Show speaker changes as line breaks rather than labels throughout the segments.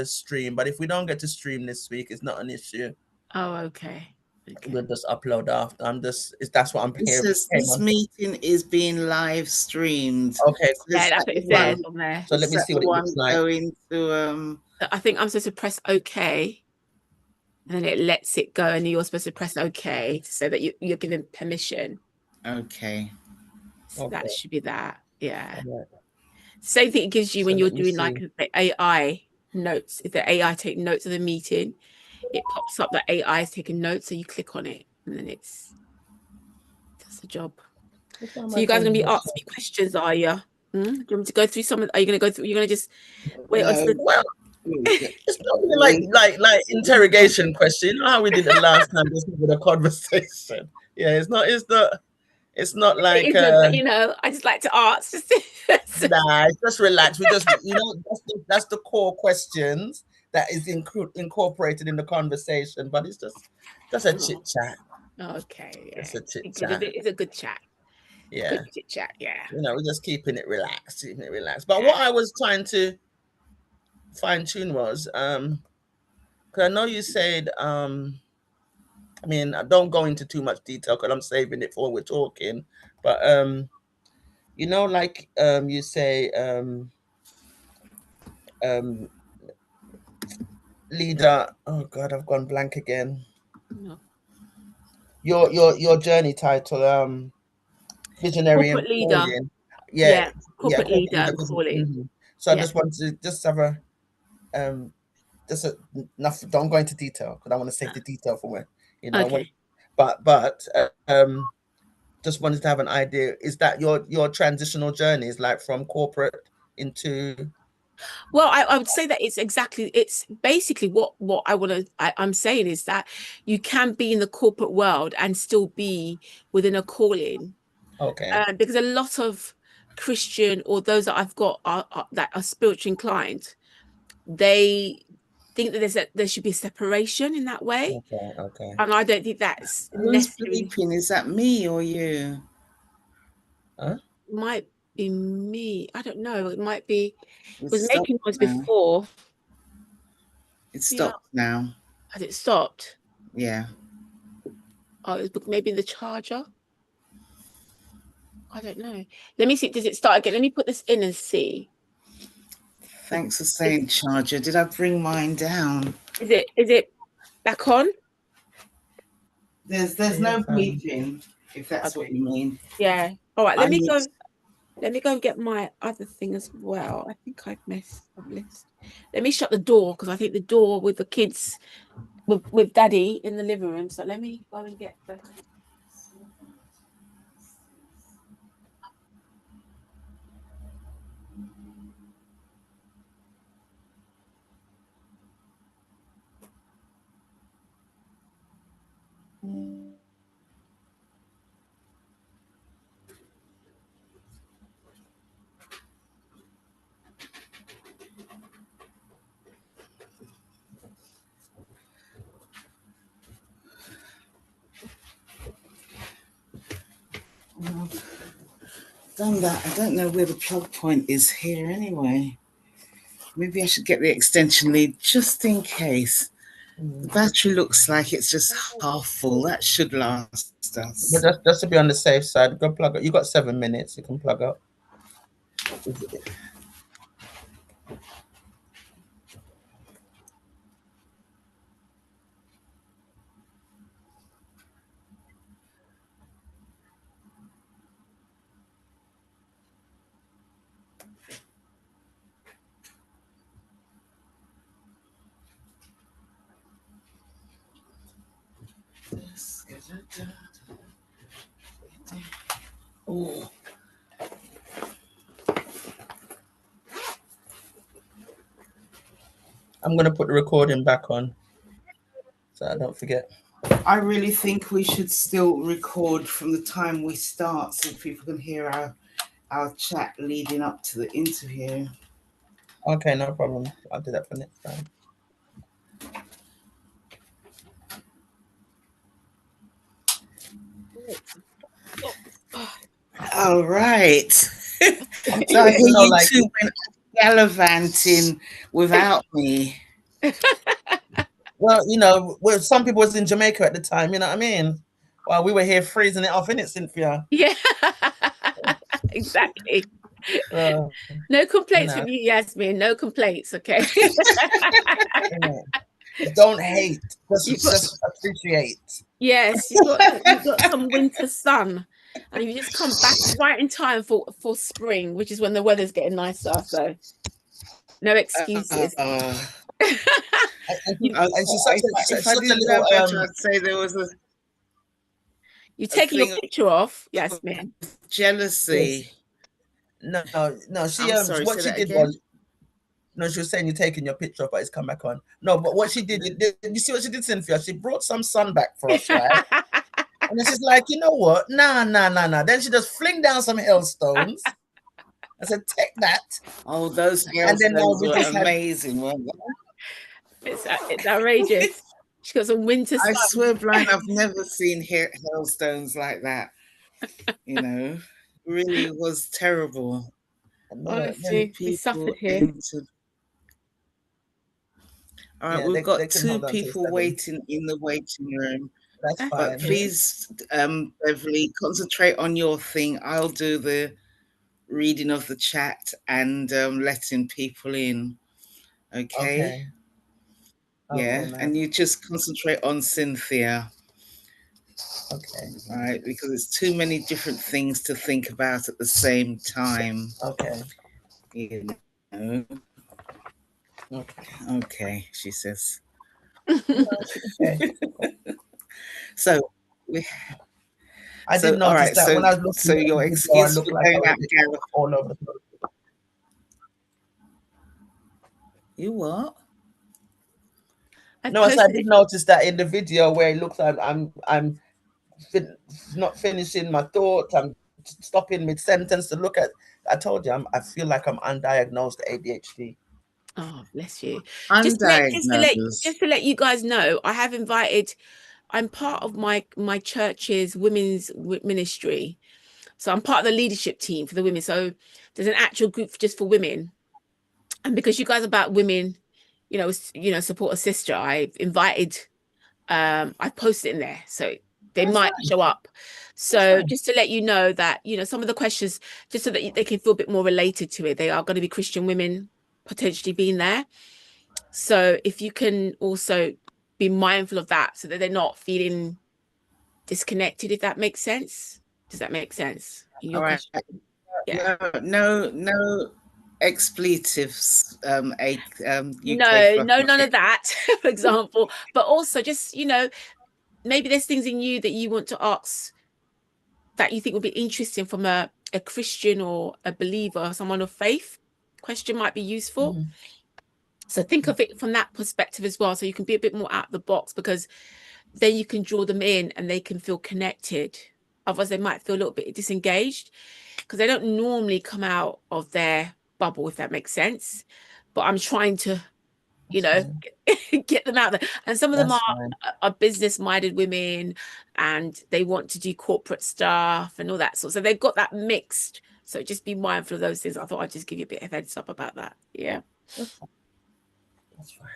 stream, but if we don't get to stream this week, it's not an issue.
Oh, okay.
We'll just upload after. That's what I'm
It
here.
says this meeting is being live streamed.
Okay,
yeah, that's what it says on there.
So let me see what it looks like.
Going to
I think I'm supposed to press OK, and then it lets it go, and you're supposed to press OK to say that you're given permission.
Okay.
So that should be that. Yeah. Same thing it gives you when you're doing like the AI notes. If the AI take notes of the meeting, it pops up that AI is taking notes, so you click on it, and then that's the job. So you guys are gonna be asking me questions, are you? Do you want me to go through some of? Are you gonna go through? You're gonna just wait until.
Well, it's not really like interrogation question. You know how we did it last time, just with a conversation. Yeah, it's not like
you know. I just like to ask.
Nah, it's just relax. We just that's the core questions that is incorporated in the conversation, but it's just a chit chat.
Okay, yeah.
It's a chit chat.
It's a good chat.
Yeah,
good chit chat. Yeah.
We're just keeping it relaxed, But what I was trying to fine tune was, because I know you said, I mean, I don't go into too much detail because I'm saving it for when we're talking, but like you say, leader. Oh God, I've gone blank again.
No.
Your journey title, visionary
corporate
and
leader.
calling.
Corporate leader and calling.
Mm-hmm. So I just wanted to just have a enough. Don't go into detail because I want to save the detail for when
Okay.
But just wanted to have an idea. Is that your transitional journey is like from corporate into?
Well, I would say that it's basically what I'm saying is that you can be in the corporate world and still be within a calling.
Okay.
Because a lot of Christian or those that I've got that are spiritually inclined, they think that there should be a separation in that way.
Okay.
And I don't think that's necessary.
Is that me or you?
Huh?
Might be me. I don't know. It might be. It was making noise before.
It stopped now.
Has it stopped?
Yeah.
Oh, it's maybe the charger. I don't know. Let me see. Does it start again? Let me put this in and see.
Thanks for saying charger. Did I bring mine down?
Is it back on?
There's no bleeping, if that's what you mean.
Yeah. All right. Let me go and get my other thing as well. I think I've messed up list. Let me shut the door because I think the door with the kids with Daddy in the living room. So let me go and get the.
Done that. I don't know where the plug point is here anyway. Maybe I should get the extension lead just in case. The battery looks like it's just half full. That should last us.
But just to be on the safe side, go plug up. You got 7 minutes. You can plug up.
Oh.
I'm going to put the recording back on so I don't forget.
I really think we should still record from the time we start so people can hear our chat leading up to the interview.
Okay, no problem. I'll do that for next time.
All right. So I hear you two went gallivanting without me.
Well, you know, well, some people was in Jamaica at the time, you know what I mean? While we were here freezing it off, innit, Cynthia?
Yeah, exactly.
So,
No
you
complaints
know,
from you, Yasmin. No complaints, okay?
you know, don't hate,
You've got
just appreciate.
yes, you've got some winter sun, and you just come back right in time for spring, which is when the weather's getting nicer. So no excuses.
Uh,
you
And she's such
if I
such a
didn't know
little
better, I'd say there was
you're
a
taking your
thing
picture off,
of
Yasmin.
yes.
jealousy.
No, no, she
I'm sorry,
what
say
she
that
did
again.
was, no, she was saying you're taking your picture off, but it's come back on. No, but what she did, you see what she did, Cynthia? She brought some sun back for us, right? And then she's like, you know what? Nah, nah, nah, nah. Then she just fling down some hailstones. I said, take that.
Oh, those
And then now
hailstones
we
were
just had,
amazing, weren't
It's outrageous. She got some winter
I
sun.
swear blind, I've never seen hailstones like that. You know, really was terrible.
then,
Honestly, we suffered
People
here.
entered. All right,
yeah,
we've
they
got
can
two
hold on till
people
7.
waiting in the waiting room.
That's
But
fine.
Okay.
please, Beverly, concentrate on your thing. I'll do the reading of the chat and letting people in. Okay.
Okay. Okay,
Yeah. And
ma'am.
you just concentrate on Cynthia.
Okay.
Right, because it's too many different things to think about at the same time.
Okay.
You know.
Okay.
Okay, she says.
No, okay.
So we
I did
all
notice
right,
that when I was
so
looking at the
your
video, I
excuse
looked
for
like I
going
was
out
a bit
gallivanting.
all over the place.
You what?
I
No, so I
posted
did
it.
notice that in the video where it looks like I'm fin- not finishing my thoughts. I'm stopping mid sentence to look at. I told you, I feel like I'm undiagnosed ADHD.
Oh, bless you.
Undiagnosed.
Just to let you guys know, I have invited. I'm part of my church's women's ministry, so I'm part of the leadership team for the women. So there's an actual group just for women, and because you guys are about women, support a sister. I invited. I posted in there, so they
That's
might
fine.
show up.
That's
So
fine.
just to let you know that some of the questions, just so that they can feel a bit more related to it, they are going to be Christian women potentially being there. So if you can also be mindful of that so that they're not feeling disconnected, if that makes sense. Does that make sense in your
All right.
question? Yeah.
No expletives, UK
No, no,
fluffy
none of
kit.
that, for example. But also just, maybe there's things in you that you want to ask that you think would be interesting from a Christian or a believer, someone of faith. Question might be useful.
Mhm.
So think of it from that perspective as well. So you can be a bit more out of the box, because then you can draw them in and they can feel connected. Otherwise, they might feel a little bit disengaged because they don't normally come out of their bubble, if that makes sense. But I'm trying to, you
That's
know,
fine.
get them out there. And some of them
That's fine.
are business-minded women, and they want to do corporate stuff and all that sort. So they've got that mixed. So just be mindful of those things. I thought I'd just give you a bit of heads up about that. Yeah.
That's fine. That's fine.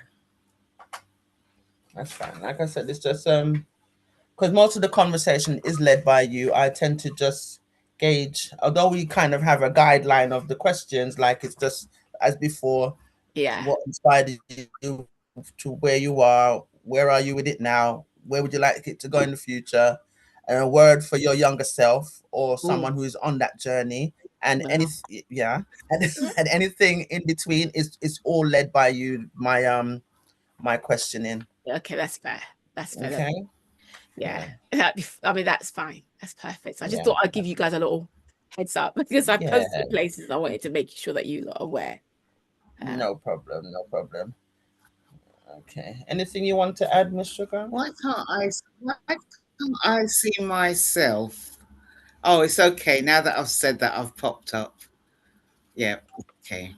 That's fine. Like I said, it's just because most of the conversation is led by you. I tend to just gauge, although we kind of have a guideline of the questions, like it's just as before,
Yeah.
what inspired you to where you are, where are you with it now, where would you like it to go in the future, and a word for your younger self or
Oh,
someone who is on that journey, and
well.
anything, yeah, and anything in between is all led by you. My questioning.
Okay, that's fair. That's fair.
Okay.
Yeah.
Yeah.
I mean, that's fine. That's perfect. I just
Yeah.
thought I'd give you guys a little heads up because I
Yeah.
posted places. I wanted to make sure that you are aware.
No problem. No problem. Okay. Anything you want to add, Miss Sugar?
Why can't I see myself? Oh, it's okay. Now that I've said that, I've popped up. Yeah, okay.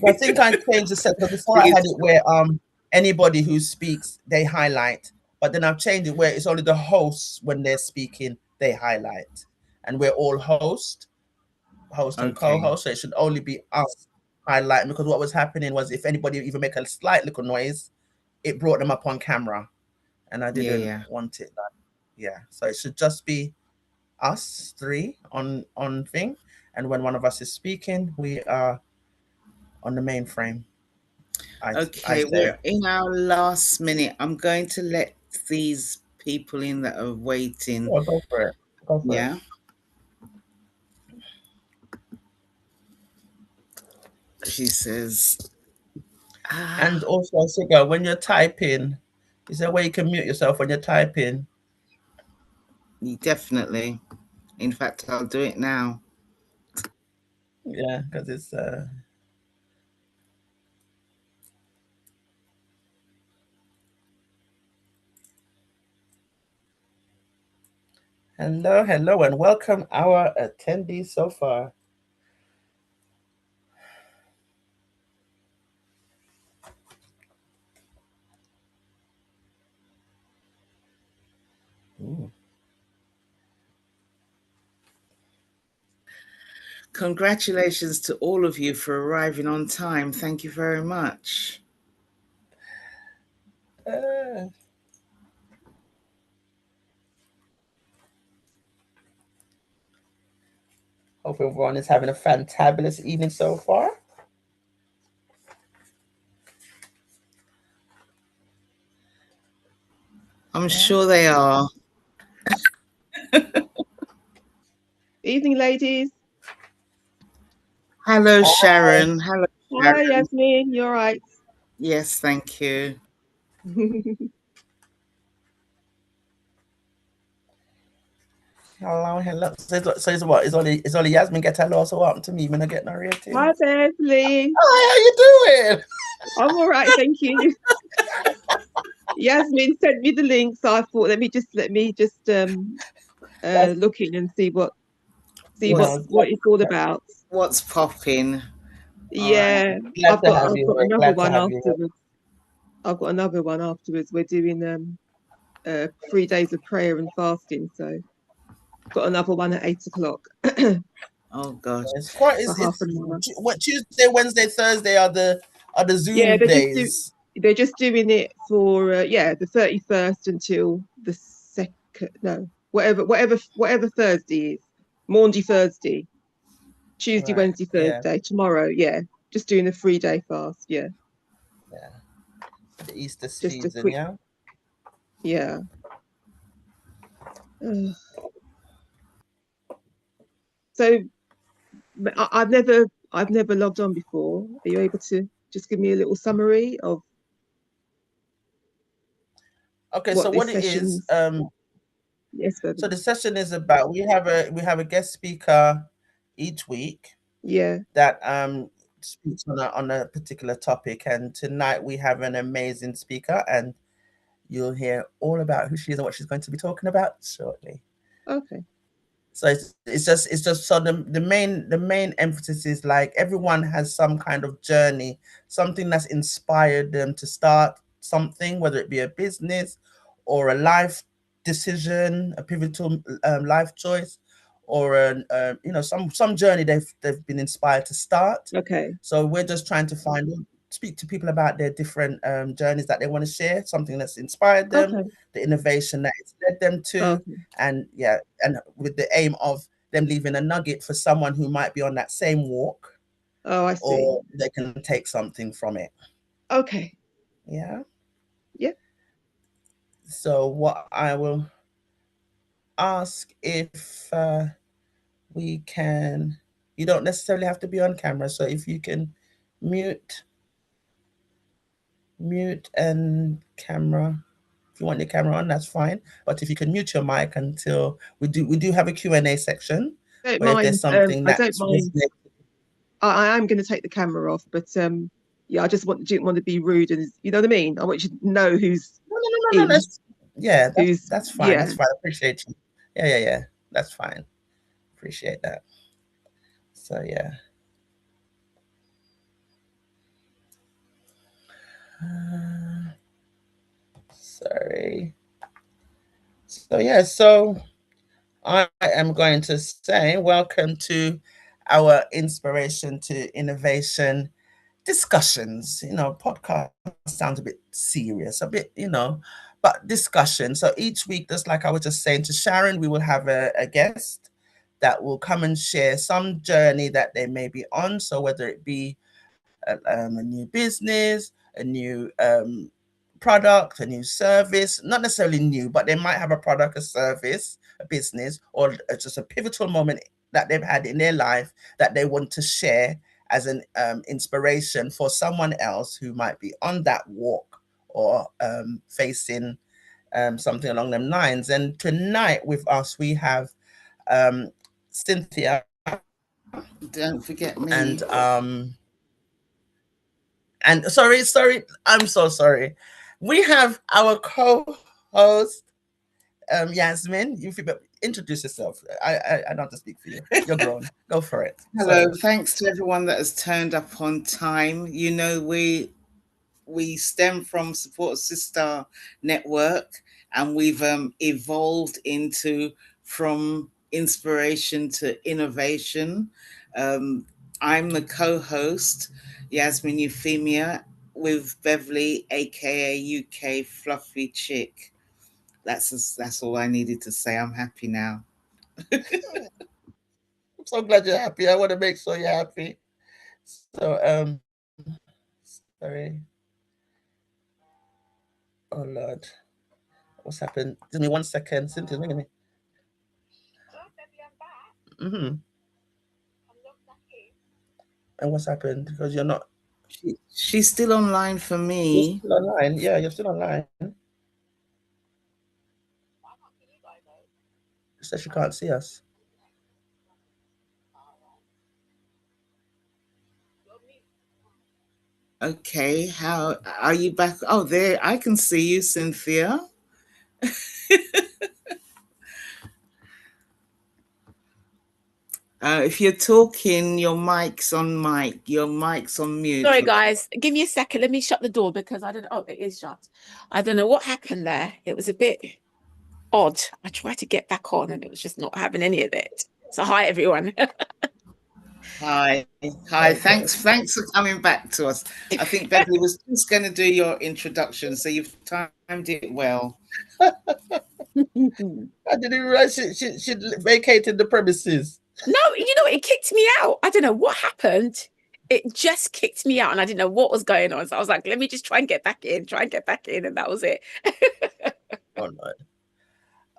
Well, I think I changed the set because before I had
Please.
it where anybody who speaks they highlight, but then I've changed it where it's only the hosts when they're speaking they highlight, and we're all host and
Okay.
co-host, so it should only be us highlight, because what was happening was if anybody even make a slight little noise, it brought them up on camera, and I
Yeah,
didn't
yeah.
want it like, yeah. So it should just be us three on thing, and when one of us is speaking, we are on the main frame. I
Okay,
say,
we're in our last minute. I'm going to let these people in that are waiting.
oh, go for it, go for it.
Yeah. She says,
And
ah,
also, Siga, when you're typing, is there a way you can mute yourself when you're typing?
definitely. In fact, I'll do it now.
Yeah, because it's hello, hello, and welcome our attendees so far. Ooh.
Congratulations to all of you for arriving on time. Thank you very much.
Uh, Hope everyone is having a fantabulous evening so far.
I'm
Yeah.
sure they are.
Evening, ladies.
Hello,
Hi.
Sharon. Hello,
Hi,
Sharon.
Yasmin. You all right?
Yes, thank you.
Hello, hello. So it's what? It's only Yasmin get hello. So what happened to me when I get no rating?
Hi, Beverley.
Hi, how you doing?
I'm all right, thank you. Yasmin sent me the link, so I thought let me just look in and see what
What's
No,
what it's all about.
what's popping? All right.
Yeah,
glad to have
I've
you
got
here.
another
Glad to
one
have you here.
afterwards. I've got another one afterwards. We're doing 3 days of prayer and fasting, so got another one at 8 o'clock
Oh gosh.
It's quite.
for half an hour.
What Tuesday, Wednesday, Thursday are the
Yeah,
Zoom days.
they're just doing it for the 31st until the second, no, whatever Thursday is, Maundy Thursday, Tuesday,
Right.
Wednesday,
Yeah.
Thursday, tomorrow. Yeah, just doing a 3-day fast. Yeah,
Yeah. The Easter
just a
season.
quick.
Yeah.
Yeah. Ugh. So I've never logged on before. Are you able to just give me a little summary of
Okay. So
what
what
this
it is?
session's? Yes,
So
Beverly.
the session is about we have a guest speaker each week
Yeah.
that speaks on a particular topic, and tonight we have an amazing speaker, and you'll hear all about who she is and what she's going to be talking about shortly.
Okay.
So it's just so the main emphasis is like everyone has some kind of journey, something that's inspired them to start something, whether it be a business or a life decision, a pivotal life choice, or some journey they've been inspired to start.
Okay.
So we're just trying to speak to people about their different journeys that they want to share, something that's inspired them,
Okay.
the innovation that it's led them to,
Okay.
and yeah, and with the aim of them leaving a nugget for someone who might be on that same walk,
Oh, I see.
or they can take something from it.
Okay.
Yeah.
Yeah.
So what I will ask, if we can, you don't necessarily have to be on camera, so if you can mute and camera, if you want your camera on, that's fine, but if you can mute your mic until we do have a Q&A section
Don't
where if there's
mind.
something
I don't
that's
mind.
resonating.
I am going to take the camera off, but yeah, I just didn't want to be rude, and you know what I mean. I want you to know who's
No, no, no, no, no.
in,
Yeah, that's
who's
that's fine.
yeah.
That's fine. I appreciate you. Yeah, yeah, yeah. That's fine. Appreciate that. So yeah. Sorry. So yeah. So I am going to say welcome to our Inspiration to Innovation discussions. Podcast sounds a bit serious, a bit, but discussion. So each week, just like I was just saying to Sharon, we will have a guest that will come and share some journey that they may be on. So whether it be a new business, a new product, a new service, not necessarily new, but they might have a product, a service, a business, or just a pivotal moment that they've had in their life that they want to share as an inspiration for someone else who might be on that walk or facing something along them lines. And tonight with us, we have Cynthia.
Don't forget me.
And sorry, I'm so sorry. We have our co-host, Yasmin. You introduce yourself. I don't have to speak for you. You're grown. Go for it.
Hello. Sorry. Thanks to everyone that has turned up on time. We stem from Support Sister Network, and we've evolved into from inspiration to innovation. I'm the co-host, Yasmin Euphemia, with Beverley, A.K.A. UK Fluffy Chic. That's all I needed to say. I'm happy now.
I'm so glad you're happy. I want to make sure you're happy. So, sorry. Oh Lord, what's happened? Give me 1 second. Cynthia's ringing me. Mm-hmm. And what's happened? Because you're not.
She's still online for me.
You're still online. Yeah, you're still online. She says she can't see us.
Okay, how are you back? Oh, there, I can see you, Cynthia. If you're talking, your mic's on mute.
Sorry, guys. Give me a second. Let me shut the door because I don't know. Oh, it is shut. I don't know what happened there. It was a bit odd. I tried to get back on and it was just not having any of it. So hi, everyone.
Hi. Thanks for coming back to us. I think Beverley was just going to do your introduction, so you've timed it well.
I didn't realize she vacated the premises.
No, it kicked me out. I don't know what happened. It just kicked me out and I didn't know what was going on. So I was like, let me just try and get back in. And that was it.
Oh, no.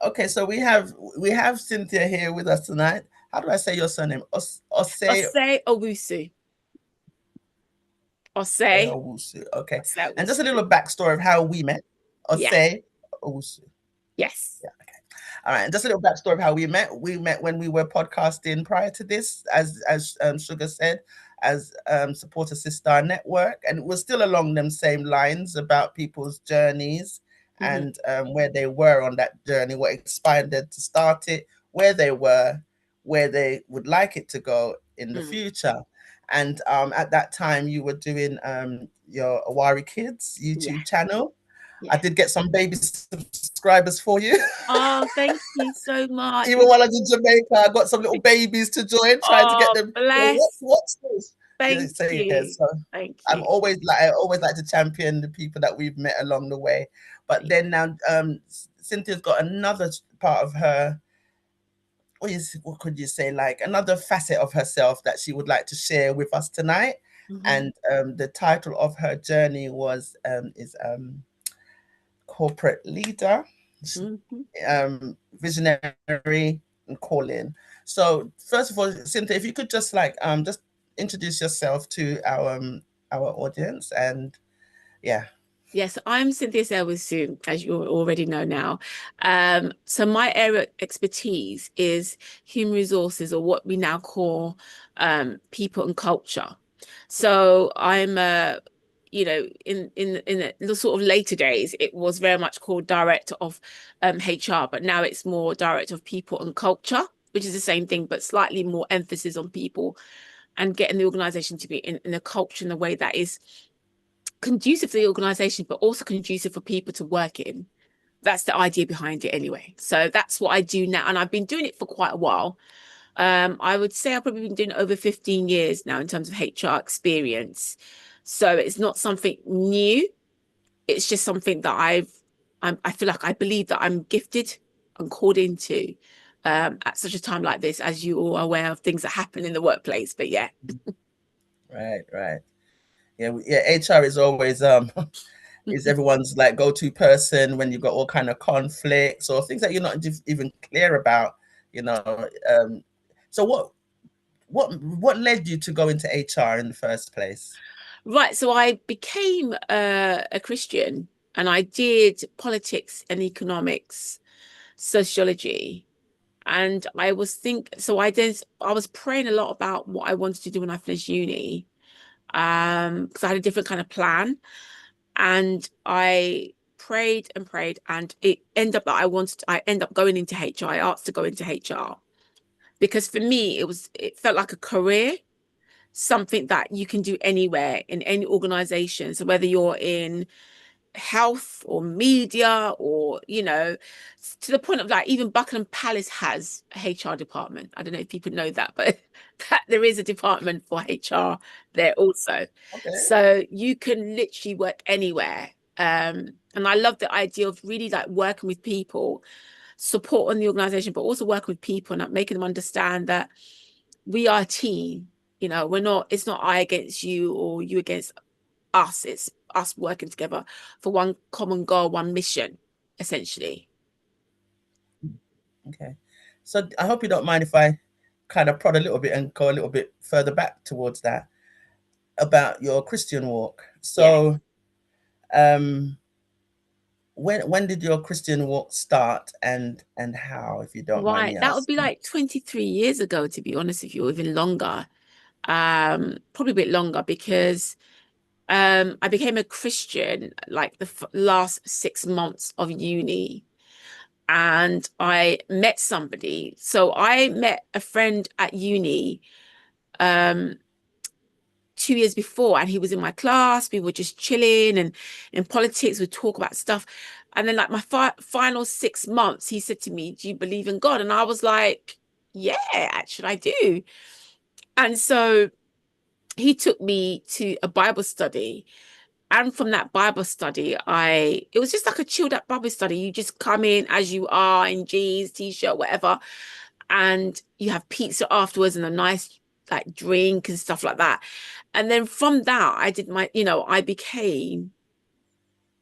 Okay, so we have Cynthia here with us tonight. How do I say your surname? Osei
Owusu. Osei
Owusu. Okay. And just a little backstory of how we met. Osei Owusu.
Yes.
Yeah. Okay. All right. And just a little backstory of how we met. We met when we were podcasting prior to this, as Sugar said, as Supporter Sister Network, and it was still along them same lines about people's journeys and where they were on that journey, what inspired them to start it, where they were, where they would like it to go in the future. And at that time, you were doing your Awari Kids YouTube channel. Yeah. I did get some baby subscribers for you.
Oh, thank you so much.
Even while I was in Jamaica, I got some little babies to join, trying to get them.
Bless.
What's this?
Thank you.
Yeah, so
thank
I
you.
always like to champion the people that we've met along the way. But then now, Cynthia's got another part of her. What could you say? Like another facet of herself that she would like to share with us tonight. And the title of her journey is corporate leader, visionary, and calling. So first of all, Cynthia, if you could just just introduce yourself to our audience, and yeah.
Yes, I'm Cynthia Owusu, as you already know now. So my area of expertise is human resources, or what we now call people and culture. So I'm in the sort of later days, it was very much called director of HR, but now it's more director of people and culture, which is the same thing, but slightly more emphasis on people and getting the organization to be in a culture in a way that is conducive to the organization, but also conducive for people to work in. That's the idea behind it anyway. So that's what I do now. And I've been doing it for quite a while. I would say I've probably been doing it over 15 years now in terms of HR experience. So it's not something new. It's just something that I feel like I believe that I'm gifted and called into at such a time like this, as you all are aware of things that happen in the workplace. But yeah.
Right. Yeah, HR is always is everyone's like go-to person when you've got all kind of conflicts or things that you're not even clear about, you know. So what led you to go into HR in the first place?
Right. So I became a Christian, and I did politics and economics, sociology. And I was I was praying a lot about what I wanted to do when I finished uni. Because I had a different kind of plan. And I prayed and prayed, and it ended up that I end up going into HR. I asked to go into HR because for me it felt like a career, something that you can do anywhere in any organization. So whether you're in health or media, or to the point of like even Buckingham Palace has a HR department. I don't know if people know that, but that there is a department for HR there also.
Okay.
So you can literally work anywhere. And I love the idea of really like working with people, supporting the organization, but also working with people and like making them understand that we are a team. It's not I against you or you against us. It's us working together for one common goal, one mission, essentially.
Okay. So I hope you don't mind if I kind of prod a little bit and go a little bit further back towards that about your Christian walk. So when did your Christian walk start, and how, if you don't mind me
Right. That would be
asking?
like 23 years ago, to be honest with you, or even longer. Probably a bit longer, because I became a Christian like the last 6 months of uni, and I met somebody. So I met a friend at uni 2 years before, and he was in my class. We were just chilling, and in politics we'd talk about stuff. And then like my final 6 months, he said to me, "Do you believe in God?" And I was like, "Yeah, actually I do." And so he took me to a Bible study. And from that Bible study, it was just like a chilled out Bible study. You just come in as you are, in jeans, t-shirt, whatever, and you have pizza afterwards and a nice like drink and stuff like that. And then from that, I became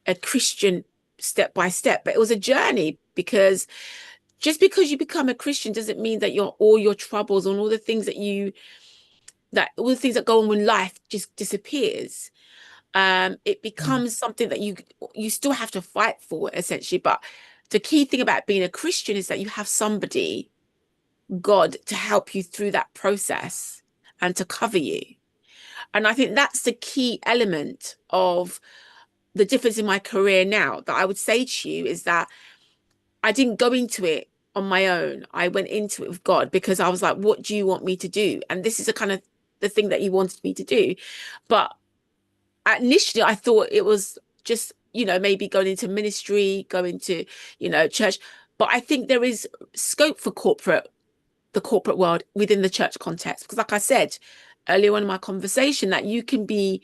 a Christian step by step. But it was a journey, because just because you become a Christian doesn't mean that all your troubles and all the things all the things that go on in life just disappears. It becomes something that you still have to fight for, essentially. But the key thing about being a Christian is that you have somebody, God, to help you through that process and to cover you. And I think that's the key element of the difference in my career now, that I would say to you, is that I didn't go into it on my own. I went into it with God, because I was like, what do you want me to do? And this is a kind of the thing that he wanted me to do. But initially I thought it was just, maybe going into ministry, going to, church. But I think there is scope for the corporate world within the church context. Because like I said earlier on in my conversation, that you can be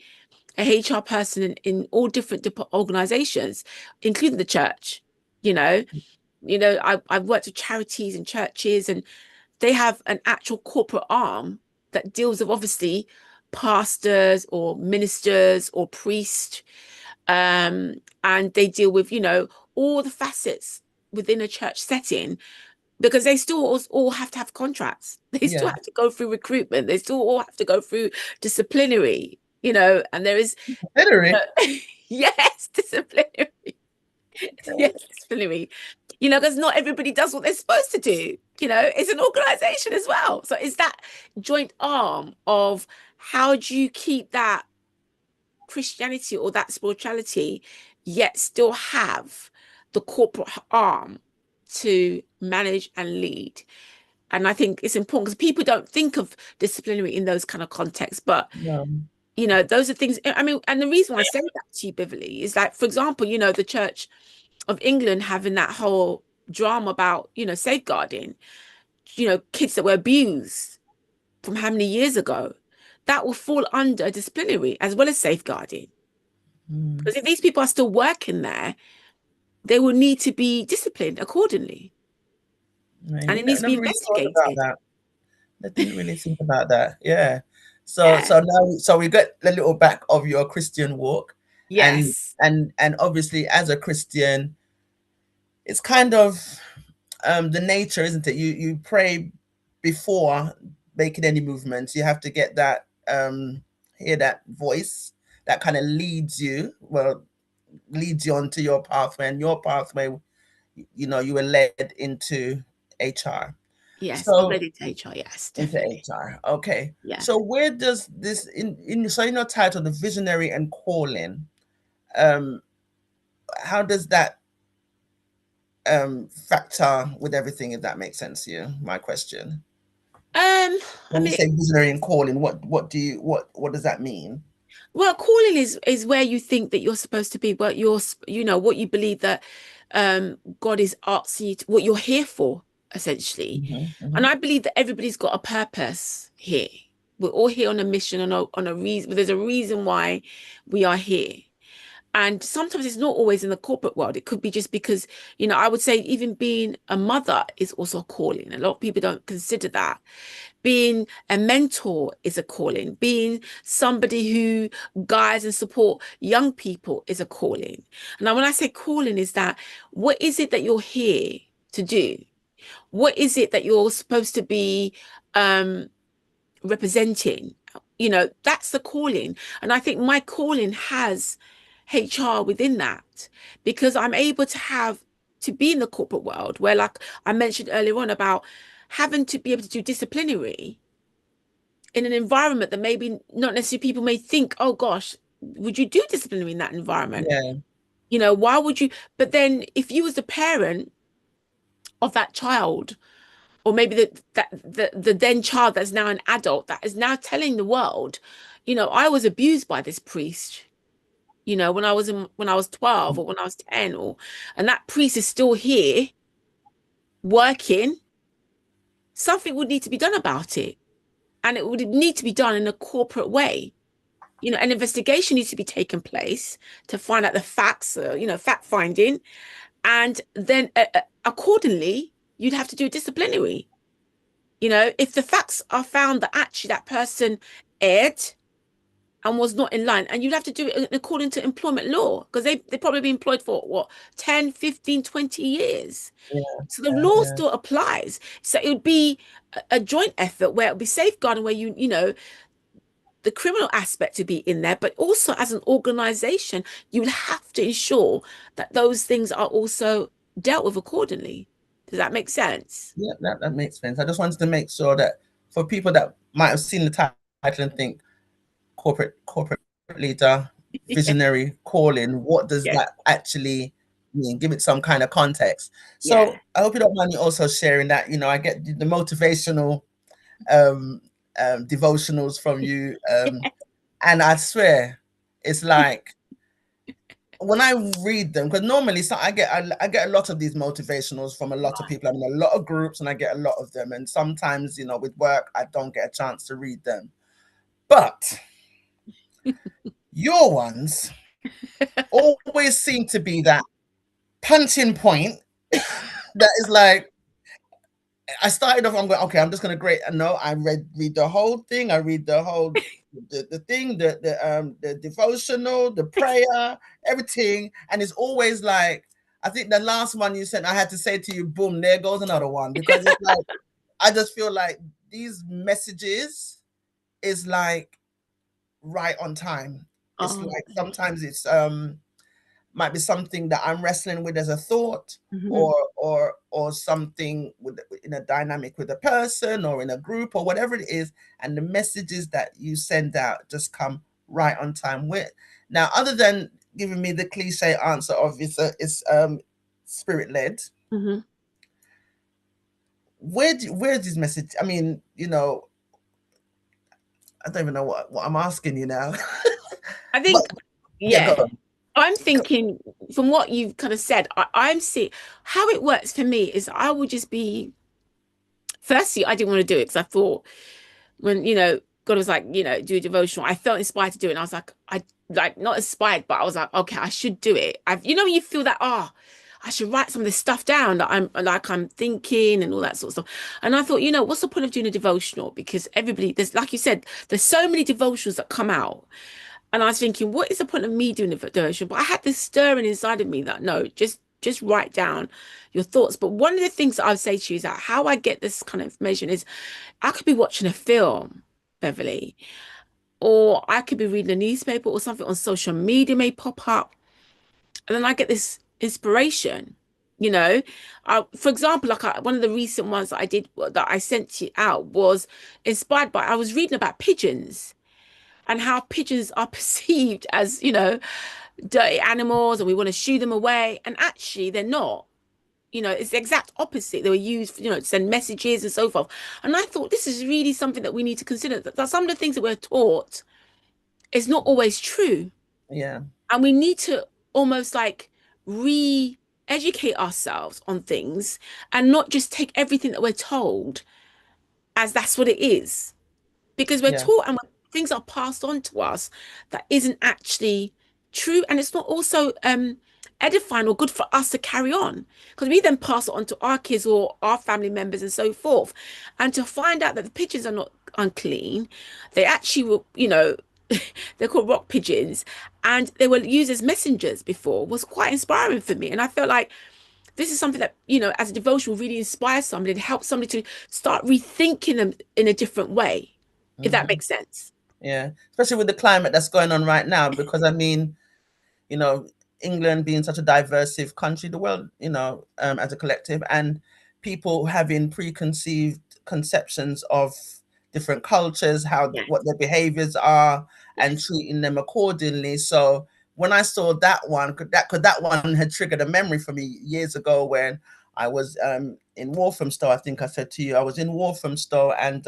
a HR person in all different organizations, including the church. I've worked with charities and churches, and they have an actual corporate arm that deals with obviously pastors or ministers or priests. And they deal with, all the facets within a church setting, because they still all have to have contracts. They still have to go through recruitment. They still all have to go through disciplinary, and there is
Disciplinary.
Yes, disciplinary. Yes, disciplinary. Because not everybody does what they're supposed to do. It's an organization as well. So it's that joint arm of how do you keep that Christianity or that spirituality, yet still have the corporate arm to manage and lead. And I think it's important, because people don't think of disciplinary in those kind of contexts. But, those are things. I mean, and the reason why I say that to you, Beverley, is like, for example, the Church of England having that whole drama about, safeguarding, kids that were abused from how many years ago. that will fall under disciplinary as well as safeguarding. Because if these people are still working there, they will need to be disciplined accordingly. And
Maybe
it needs to be
never really thought about
investigated.
that. I didn't really think about that. Yeah. So
Yeah.
now we got a little back of your Christian walk, and
Yes.
and obviously as a Christian, it's kind of the nature, isn't it? You pray before making any movements. You have to get that hear that voice that kind of leads you onto your pathway, and your pathway, you were led into HR.
Yes. I'm
So
ready to HR. Yes,
into
definitely.
HR. Okay.
Yeah.
So where does this in your title, the visionary and calling, um, how does that factor with everything, if that makes sense to you? My question.
I
When you
mean,
say visionary and calling, what does that mean?
well, calling is where you think that you're supposed to be, but what you believe that God is asking you to, what you're here for, essentially.
Hmm.
And
Hmm.
I believe that everybody's got a purpose here. We're all here on a mission, on a reason. There's a reason why we are here. And sometimes it's not always in the corporate world. It could be just because, I would say even being a mother is also a calling. A lot of people don't consider that. Being a mentor is a calling. Being somebody who guides and support young people is a calling. Now, when I say calling, is that what is it that you're here to do? What is it that you're supposed to be representing? That's the calling. And I think my calling has HR within that, because I'm able to be in the corporate world where, like I mentioned earlier on about having to be able to do disciplinary in an environment that maybe not necessarily people may think, oh gosh, would you do disciplinary in that environment?
Yeah.
Why would you? But then if you was the parent of that child, or maybe the then child that's now an adult that is now telling the world, I was abused by this priest, when I was 12 or when I was 10, and that priest is still here working, something would need to be done about it. And it would need to be done in a corporate way. An investigation needs to be taken place to find out the facts, fact finding. And then accordingly, you'd have to do disciplinary. If the facts are found that actually that person erred and was not in line, and you'd have to do it according to employment law, because they probably been employed for what, 10, 15, 20 years.
Yeah.
So the
Yeah.
law
Yeah.
still applies. So it would be a joint effort where it would be safeguarding, where the criminal aspect to be in there, but also as an organization, you would have to ensure that those things are also dealt with accordingly. Does that make sense?
Yeah, that makes sense. I just wanted to make sure that for people that might have seen the title and think corporate leader,
Yeah.
visionary, calling, what does
Yeah.
that actually mean? Give it some kind of context.
Yeah.
So I hope you don't mind me also sharing that. I get the motivational um, devotionals from you, and I swear it's like when I read them, because normally I get a lot of these motivationals from a lot of people. I'm in a lot of groups and I get a lot of them. And sometimes, with work, I don't get a chance to read them. But your ones always seem to be that punching point that is like, I started off, I'm going, okay, I'm just gonna grade. No, I read the whole thing. I read the whole the thing, the devotional, the prayer, everything. And it's always like, I think the last one you sent, I had to say to you, boom, there goes another one. Because it's like, I just feel like these messages is like right on time. It's
Oh.
like sometimes it's might be something that I'm wrestling with as a thought,
Mhm.
or something in a dynamic with a person or in a group or whatever it is, and the messages that you send out just come right on time. With now, other than giving me the cliche answer of it's spirit led,
Mhm.
where's this message? I mean, I don't even know what I'm asking you now.
I
But
think,
yeah, go
yeah,
on.
I'm thinking from what you've kind of said, I'm seeing how it works for me is I would just be, firstly, I didn't want to do it because I thought when, God was like, you know, do a devotional. I felt inspired to do it. And I was like, not inspired, but I was like, okay, I should do it. You know, you feel that, I should write some of this stuff down that I'm thinking and all that sort of stuff. And I thought, you know, what's the point of doing a devotional? Because everybody, there's, like you said, there's so many devotionals that come out. And I was thinking, what is the point of me doing a devotion? But I had this stirring inside of me that no, just write down your thoughts. But one of the things that I would say to you is that how I get this kind of information is I could be watching a film, Beverley, or I could be reading a newspaper or something on social media may pop up. And then I get this inspiration, you know. For example, like one of the recent ones that I did that I sent you out was inspired by, I was reading about pigeons and how pigeons are perceived as, you know, dirty animals and we want to shoo them away. And actually, they're not. You know, it's the exact opposite. They were used, you know, to send messages and so forth. And I thought this is really something that we need to consider. That some of the things that we're taught is not always true.
Yeah.
And we need to almost like re-educate ourselves on things and not just take everything that we're told as that's what it is. Because we're taught and things are passed on to us that isn't actually true, and it's not also edifying or good for us to carry on, because we then pass it on to our kids or our family members and so forth. And to find out that the pigeons are not unclean, they actually were, you know, they're called rock pigeons, and they were used as messengers before, was quite inspiring for me. And I felt like this is something that, you know, as a devotion really inspires somebody to help somebody to start rethinking them in a different way, if that makes sense.
Yeah, especially with the climate that's going on right now, because I mean, you know, England being such a diverse country, the world, you know, as a collective, and people having preconceived conceptions of different cultures, what their behaviors are, and treating them accordingly. So when I saw that one, that one had triggered a memory for me years ago when I was in Walthamstow. I think I said to you, I was in Walthamstow, and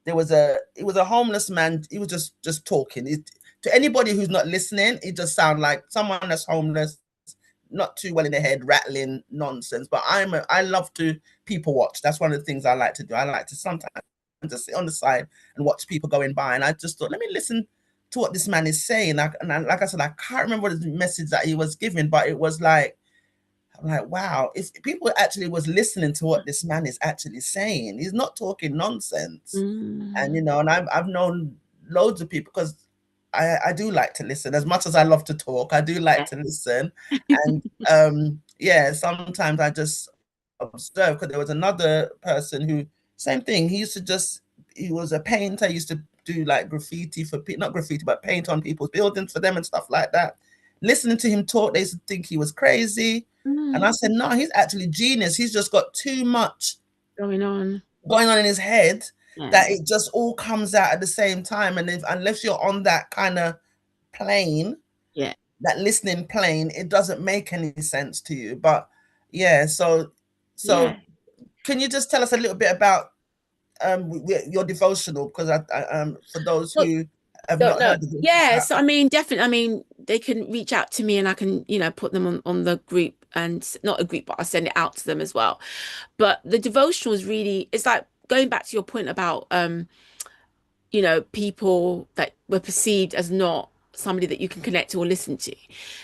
it was a homeless man. He was just talking. To anybody who's not listening, it just sounds like someone that's homeless, not too well in the head, rattling nonsense. But I love to people watch. That's one of the things I like to do. I like to sometimes just sit on the side and watch people going by. And I just thought, let me listen to what this man is saying. Like I said, I can't remember the message that he was giving, but it was like, I'm like, wow, if people actually was listening to what this man is actually saying, he's not talking nonsense. And, you know, and I've known loads of people, because I do like to listen as much as I love to talk. I do like to listen. And yeah, sometimes I just observe, because there was another person who, same thing. He was a painter. He used to do like graffiti not graffiti, but paint on people's buildings for them and stuff like that. Listening to him talk, they used to think he was crazy. And I said, no, he's actually genius. He's just got too much
going on
in his head that it just all comes out at the same time. And unless you're on that kind of plane, that listening plane, it doesn't make any sense to you. But yeah, so can you just tell us a little bit about your devotional? Because I for those who have not heard of it.
Yes, I mean, definitely. I mean, they can reach out to me and I can, you know, put them on the group, and not a group, but I'll send it out to them as well. But the devotional is really, it's like going back to your point about, you know, people that were perceived as not somebody that you can connect to or listen to.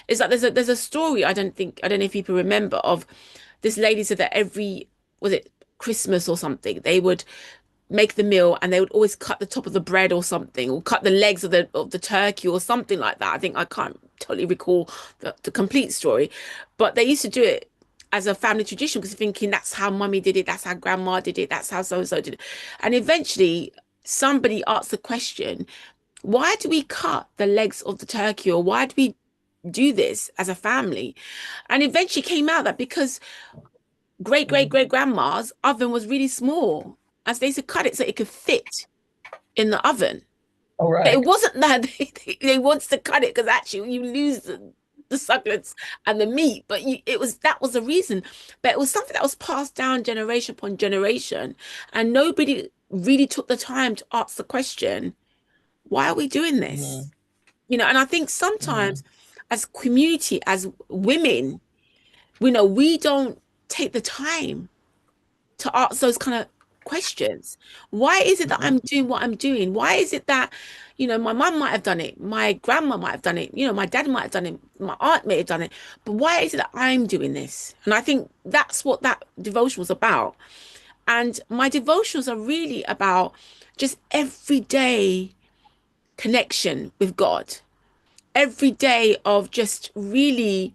It's like there's a story, I don't know if people remember, of this lady said that was it Christmas or something, they would make the meal and they would always cut the top of the bread or something, or cut the legs of the turkey or something like that. I can't totally recall the complete story, but they used to do it as a family tradition, because thinking that's how mummy did it, that's how grandma did it, that's how so-and-so did it. And eventually somebody asked the question, why do we cut the legs of the turkey, or why do we do this as a family? And eventually came out that because great grandma's oven was really small, as they used to cut it so it could fit in the oven.
All right.
But it wasn't that they wanted to cut it because actually you lose the succulents and the meat, but that was the reason. But it was something that was passed down generation upon generation, and nobody really took the time to ask the question, why are we doing this? You know, and I think sometimes as community, as women, we know we don't take the time to ask those kind of questions. Why is it that I'm doing what I'm doing? Why is it that, my mum might have done it, my grandma might have done it, my dad might have done it, my aunt may have done it, but why is it that I'm doing this? And I think that's what that devotion was about. And my devotions are really about just everyday connection with God, every day of just really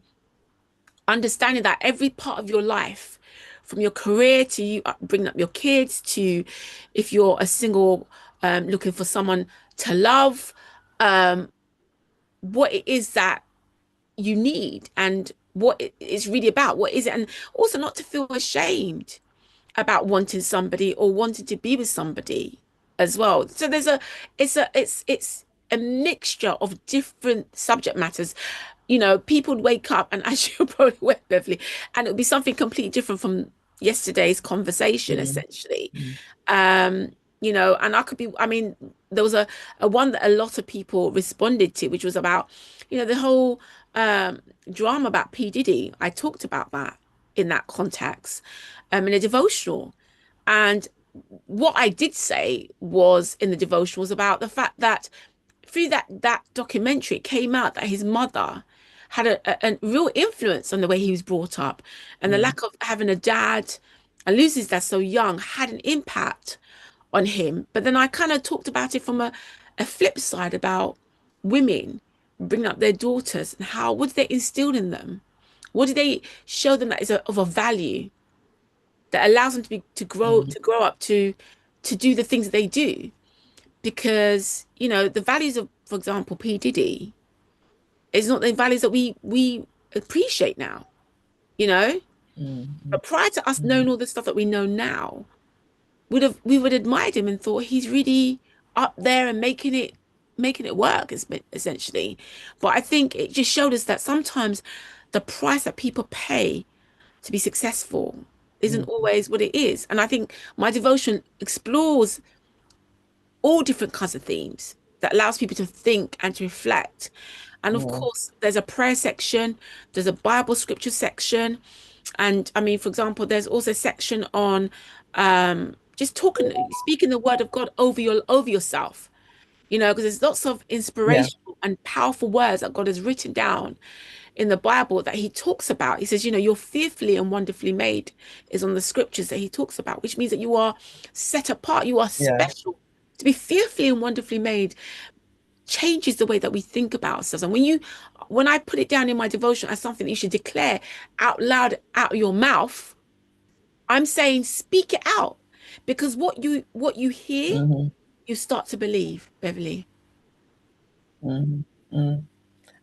understanding that every part of your life, from your career to you bringing up your kids, to if you're a single looking for someone to love, um, what it is that you need and what it's really about. What is it? And also not to feel ashamed about wanting somebody or wanting to be with somebody as well. So it's a mixture of different subject matters. People would wake up and as you probably went, Beverly, and it would be something completely different from yesterday's conversation, essentially. And I mean, there was a one that a lot of people responded to, which was about, the whole drama about P. Diddy. I talked about that in that context, in a devotional. And what I did say was in the devotional was about the fact that through that documentary, it came out that his mother had a real influence on the way he was brought up, and the lack of having a dad and losing his dad so young had an impact on him. But then I kind of talked about it from a flip side about women bringing up their daughters and how what did they instill in them? What did they show them that is of a value that allows them to grow up to do the things that they do? Because the values of, for example, P. Diddy is not the values that we appreciate now, you know. But prior to us knowing all the stuff that we know now, we would admired him and thought he's really up there and making it work, essentially. But I think it just showed us that sometimes the price that people pay to be successful isn't always what it is. And I think my devotion explores all different kinds of themes that allows people to think and to reflect. And of course, there's a prayer section, there's a Bible scripture section. And I mean, for example, there's also a section on just speaking the word of God over yourself, because there's lots of
Yeah.
inspirational and powerful words that God has written down in the Bible that he talks about. He says, you're fearfully and wonderfully made is on the scriptures that he talks about, which means that you are set apart, you are
Yeah.
special. To be fearfully and wonderfully made changes the way that we think about ourselves. And when I put it down in my devotion as something that you should declare out loud out of your mouth, I'm saying speak it out, because what you hear,
hmm
you start to believe, Beverly.
hmm And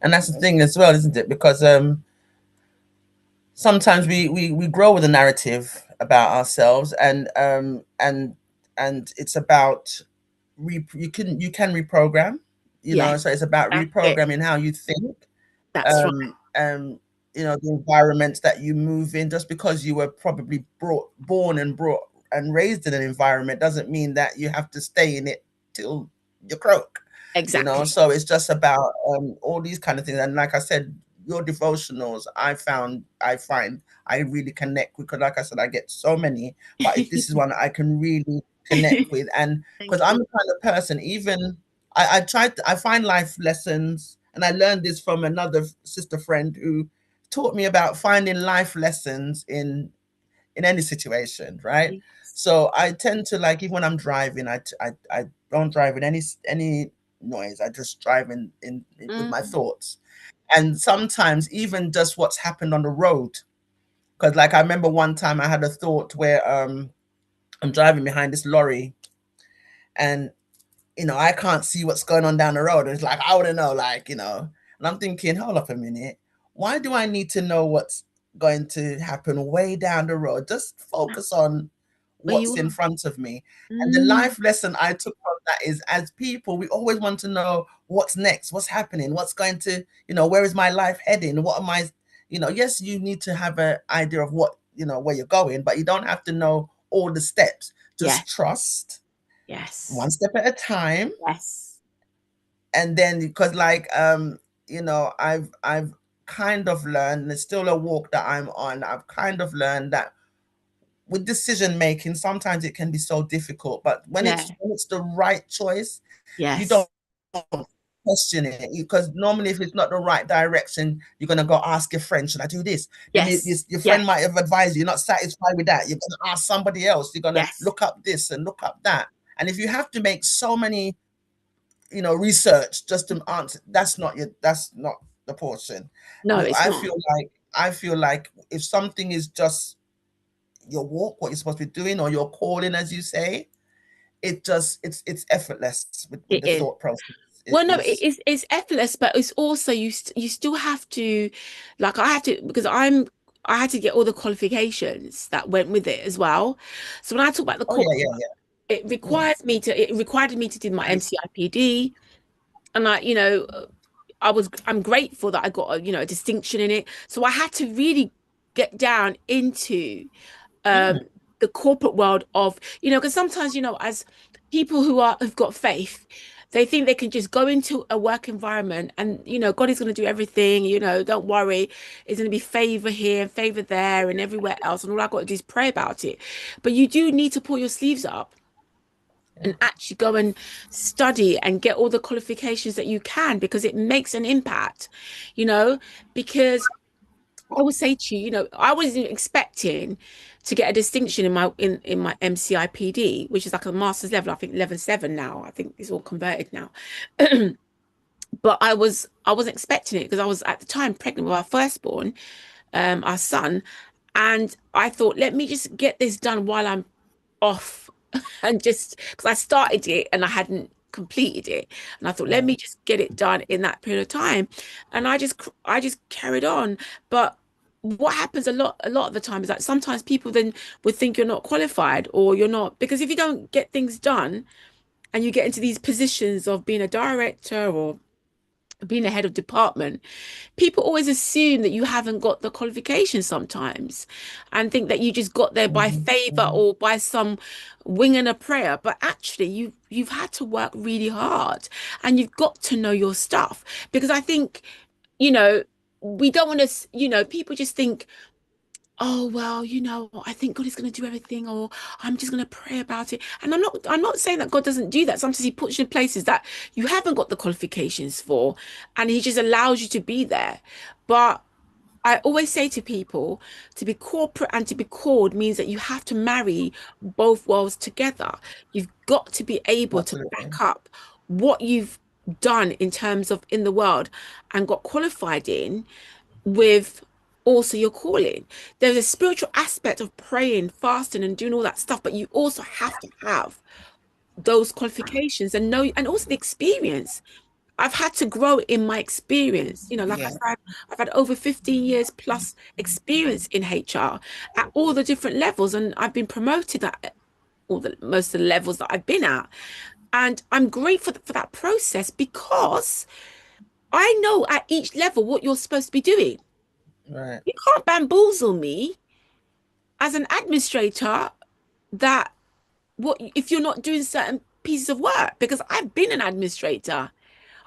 that's the thing as well, isn't it? Because sometimes we grow with a narrative about ourselves, and it's about you can reprogram,
Yes,
so it's about
that's it.
reprogramming how you think,
That's right.
um um the environments that you move in. Just because you were probably brought and raised in an environment doesn't mean that you have to stay in it till you croak.
Exactly.
So it's just about all these kind of things. And like I said, your devotionals, I find I really connect with, because like I said, I get so many, but this is one I can really connect with. And because
Thank
I'm
you.
the kind of person, even I find life lessons, and I learned this from another sister friend who taught me about finding life lessons in any situation, right?
Yes.
So I tend to, like, even when I'm driving, I don't drive in any noise. I just drive with my
Mm,
thoughts. And sometimes even just what's happened on the road. Because, like, I remember one time I had a thought where I'm driving behind this lorry, and I can't see what's going on down the road. And it's like, I want to know, like, and I'm thinking, hold up a minute. Why do I need to know what's going to happen way down the road? Just focus on
where you
what's in
are.
front of me. And the
Mm,
life lesson I took from that is, as people, we always want to know what's next, what's happening, what's going to, where is my life heading? What am I, yes, you need to have an idea of what, where you're going, but you don't have to know all the steps.
yes.
Just trust one
Yes.
step at a time.
Yes.
And then, because, like, I've kind of learned, and it's still a walk that I'm on, I've kind of learned that with decision making, sometimes it can be so difficult. But when it's the right choice, you don't question it, because normally if it's not the right direction, you're going to go ask your friend, should I do this? Your friend might have advised you, you're not satisfied with that, you're going to ask somebody else, you're going to look up this and look up that. And if you have to make so many, research just to answer, that's not the portion.
No, it's not.
I feel like if something is just your walk, what you're supposed to be doing, or your calling, as you say, it's effortless with the thought process.
It's effortless, but it's also you still have to, like, I have to, because I had to get all the qualifications that went with it as well. So when I talk about the corporate, it requires me to, it required me to do my MCIPD, and I'm grateful that I got a distinction in it. So I had to really get down into the corporate world of, because sometimes, as people who've got faith, they think they can just go into a work environment and, God is going to do everything, don't worry. It's going to be favor here, favor there, and everywhere else. And all I've got to do is pray about it. But you do need to pull your sleeves up and actually go and study and get all the qualifications that you can, because it makes an impact, because I would say to you, I wasn't expecting to get a distinction in my MCIPD, which is like a master's level. I think level 7 now. I think it's all converted now. But I wasn't expecting it, because I was at the time pregnant with our firstborn, our son, and I thought, let me just get this done while I'm off, and just because I started it and I hadn't completed it, and I thought, let me just get it done in that period of time, and I just carried on. But what happens a lot of the time is that sometimes people then would think you're not qualified, or you're not, because if you don't get things done and you get into these positions of being a director or being a head of department, people always assume that you haven't got the qualifications sometimes, and think that you just got there by favor or by some wing and a prayer. But actually you've had to work really hard, and you've got to know your stuff, because I think, we don't want to, people just think, oh, well, I think God is going to do everything, or I'm just going to pray about it. And I'm not saying that God doesn't do that. Sometimes he puts you in places that you haven't got the qualifications for, and he just allows you to be there. But I always say to people, to be corporate and to be called means that you have to marry both worlds together. You've got to be able to back up what you've done in terms of in the world and got qualified in, with also your calling. There's a spiritual aspect of praying, fasting, and doing all that stuff, but you also have to have those qualifications and know, and also the experience. I've had to grow in my experience. Like I said, I've had over 15 years plus experience in HR at all the different levels, and I've been promoted at most of the levels that I've been at. And I'm grateful for that process, because I know at each level what you're supposed to be doing.
Right.
You can't bamboozle me as an administrator that if you're not doing certain pieces of work, because I've been an administrator.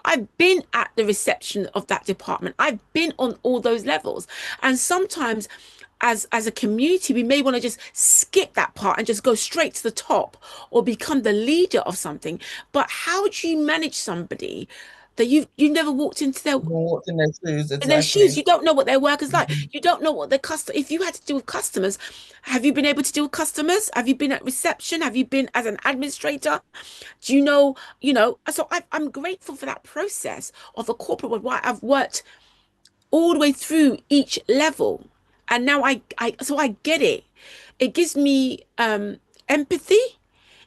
I've been at the reception of that department. I've been on all those levels. And sometimes as a community, we may want to just skip that part and just go straight to the top, or become the leader of something. But how do you manage somebody that you never walked into their
shoes?
In their shoes? You don't know what their work is like. You don't know what their if you had to deal with customers, have you been able to deal with customers? Have you been at reception? Have you been as an administrator? Do you know, so I'm grateful for that process of the corporate world, why I've worked all the way through each level. And now I get it. It gives me empathy,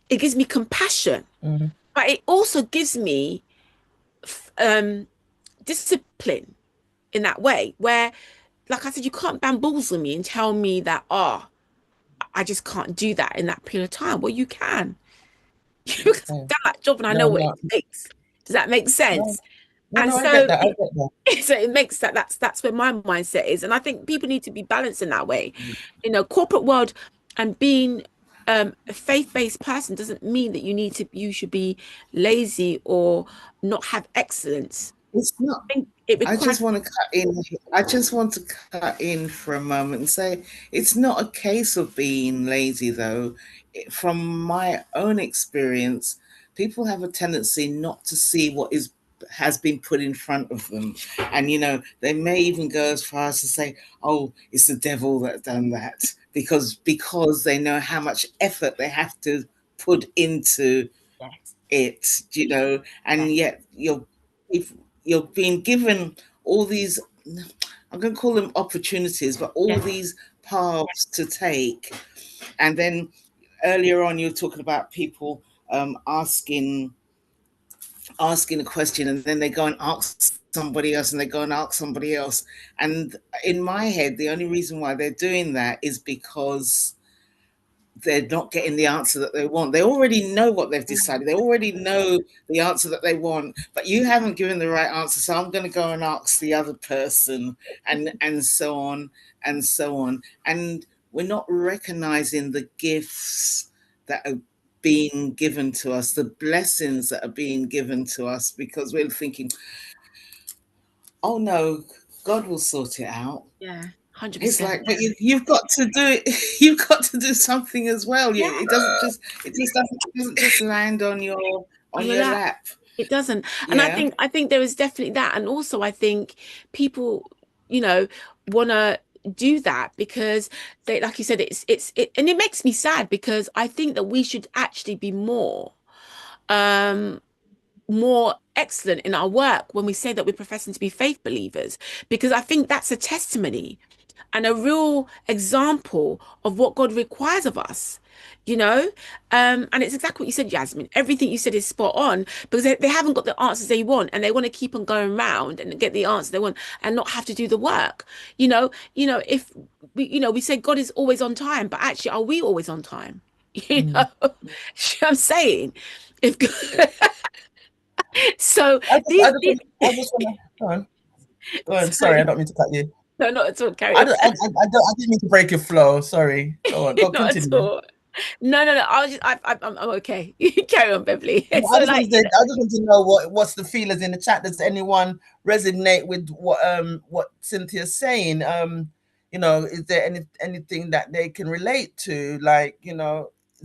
it gives me compassion, but it also gives me discipline in that way, where, like I said, you can't bamboozle me and tell me that, I just can't do that in that period of time. Well, you can. Because I've done that job and I know what it takes. Does that make sense? And
I
so
get that. I get that.
so it makes that's where my mindset is. And I think people need to be balanced in that way. Corporate world, and being a faith-based person doesn't mean that you should be lazy or not have excellence.
It's not.
It
I
requires
just want to cut in. I just want to cut in for a moment and say it's not a case of being lazy, though. From my own experience, people have a tendency not to see what is has been put in front of them, and they may even go as far as to say, "Oh, it's the devil that done that," because they know how much effort they have to put into
yes,
it,
yes,
and yet if you're being given all these, I'm going to call them opportunities, but all
yes,
these paths to take. And then earlier on, you were talking about people asking a question, and then they go and ask somebody else, and they go and ask somebody else. And in my head, the only reason why they're doing that is because they're not getting the answer that they want. They already know what they've decided. They already know the answer that they want, but you haven't given the right answer. So I'm going to go and ask the other person, and so on and so on. And we're not recognizing the gifts that are being given to us, the blessings that are being given to us, because we're thinking, oh no, God will sort it out.
yeah,
It's
100%.
like, but you've got to do it. You've got to do something as well.
Yeah,
It doesn't just land on
on your
your
lap.
lap.
It doesn't. And I
Yeah.
think I think there is definitely that. And also I think people, you know, wanna do that because they, like you said, and it makes me sad because I think that we should actually be um more excellent in our work when we say that we're professing to be faith believers, because I think that's a testimony and a real example of what God requires of us, you know? And it's exactly what you said, Jasmine. Everything you said is spot on because they haven't got the answers they want and they want to keep on going around and get the answer they want and not have to do the work. If we say God is always on time, but actually, are we always on time? You know,
Mm.
I'm saying, if so,
I just, I just,
these
I just want to go on. Go on. Sorry, I
sorry,
don't mean to cut you.
no, not at all. Carry
I
on.
don't. I didn't mean to break your flow. Sorry. Go on. Go
Not at
continue.
all. No, no, no. I was just, I'm okay. You carry on, Beverly.
No,
So, like,
I just want to know what's the feelers in the chat. Does anyone resonate with what Cynthia's saying? Is there anything that they can relate to? Like, is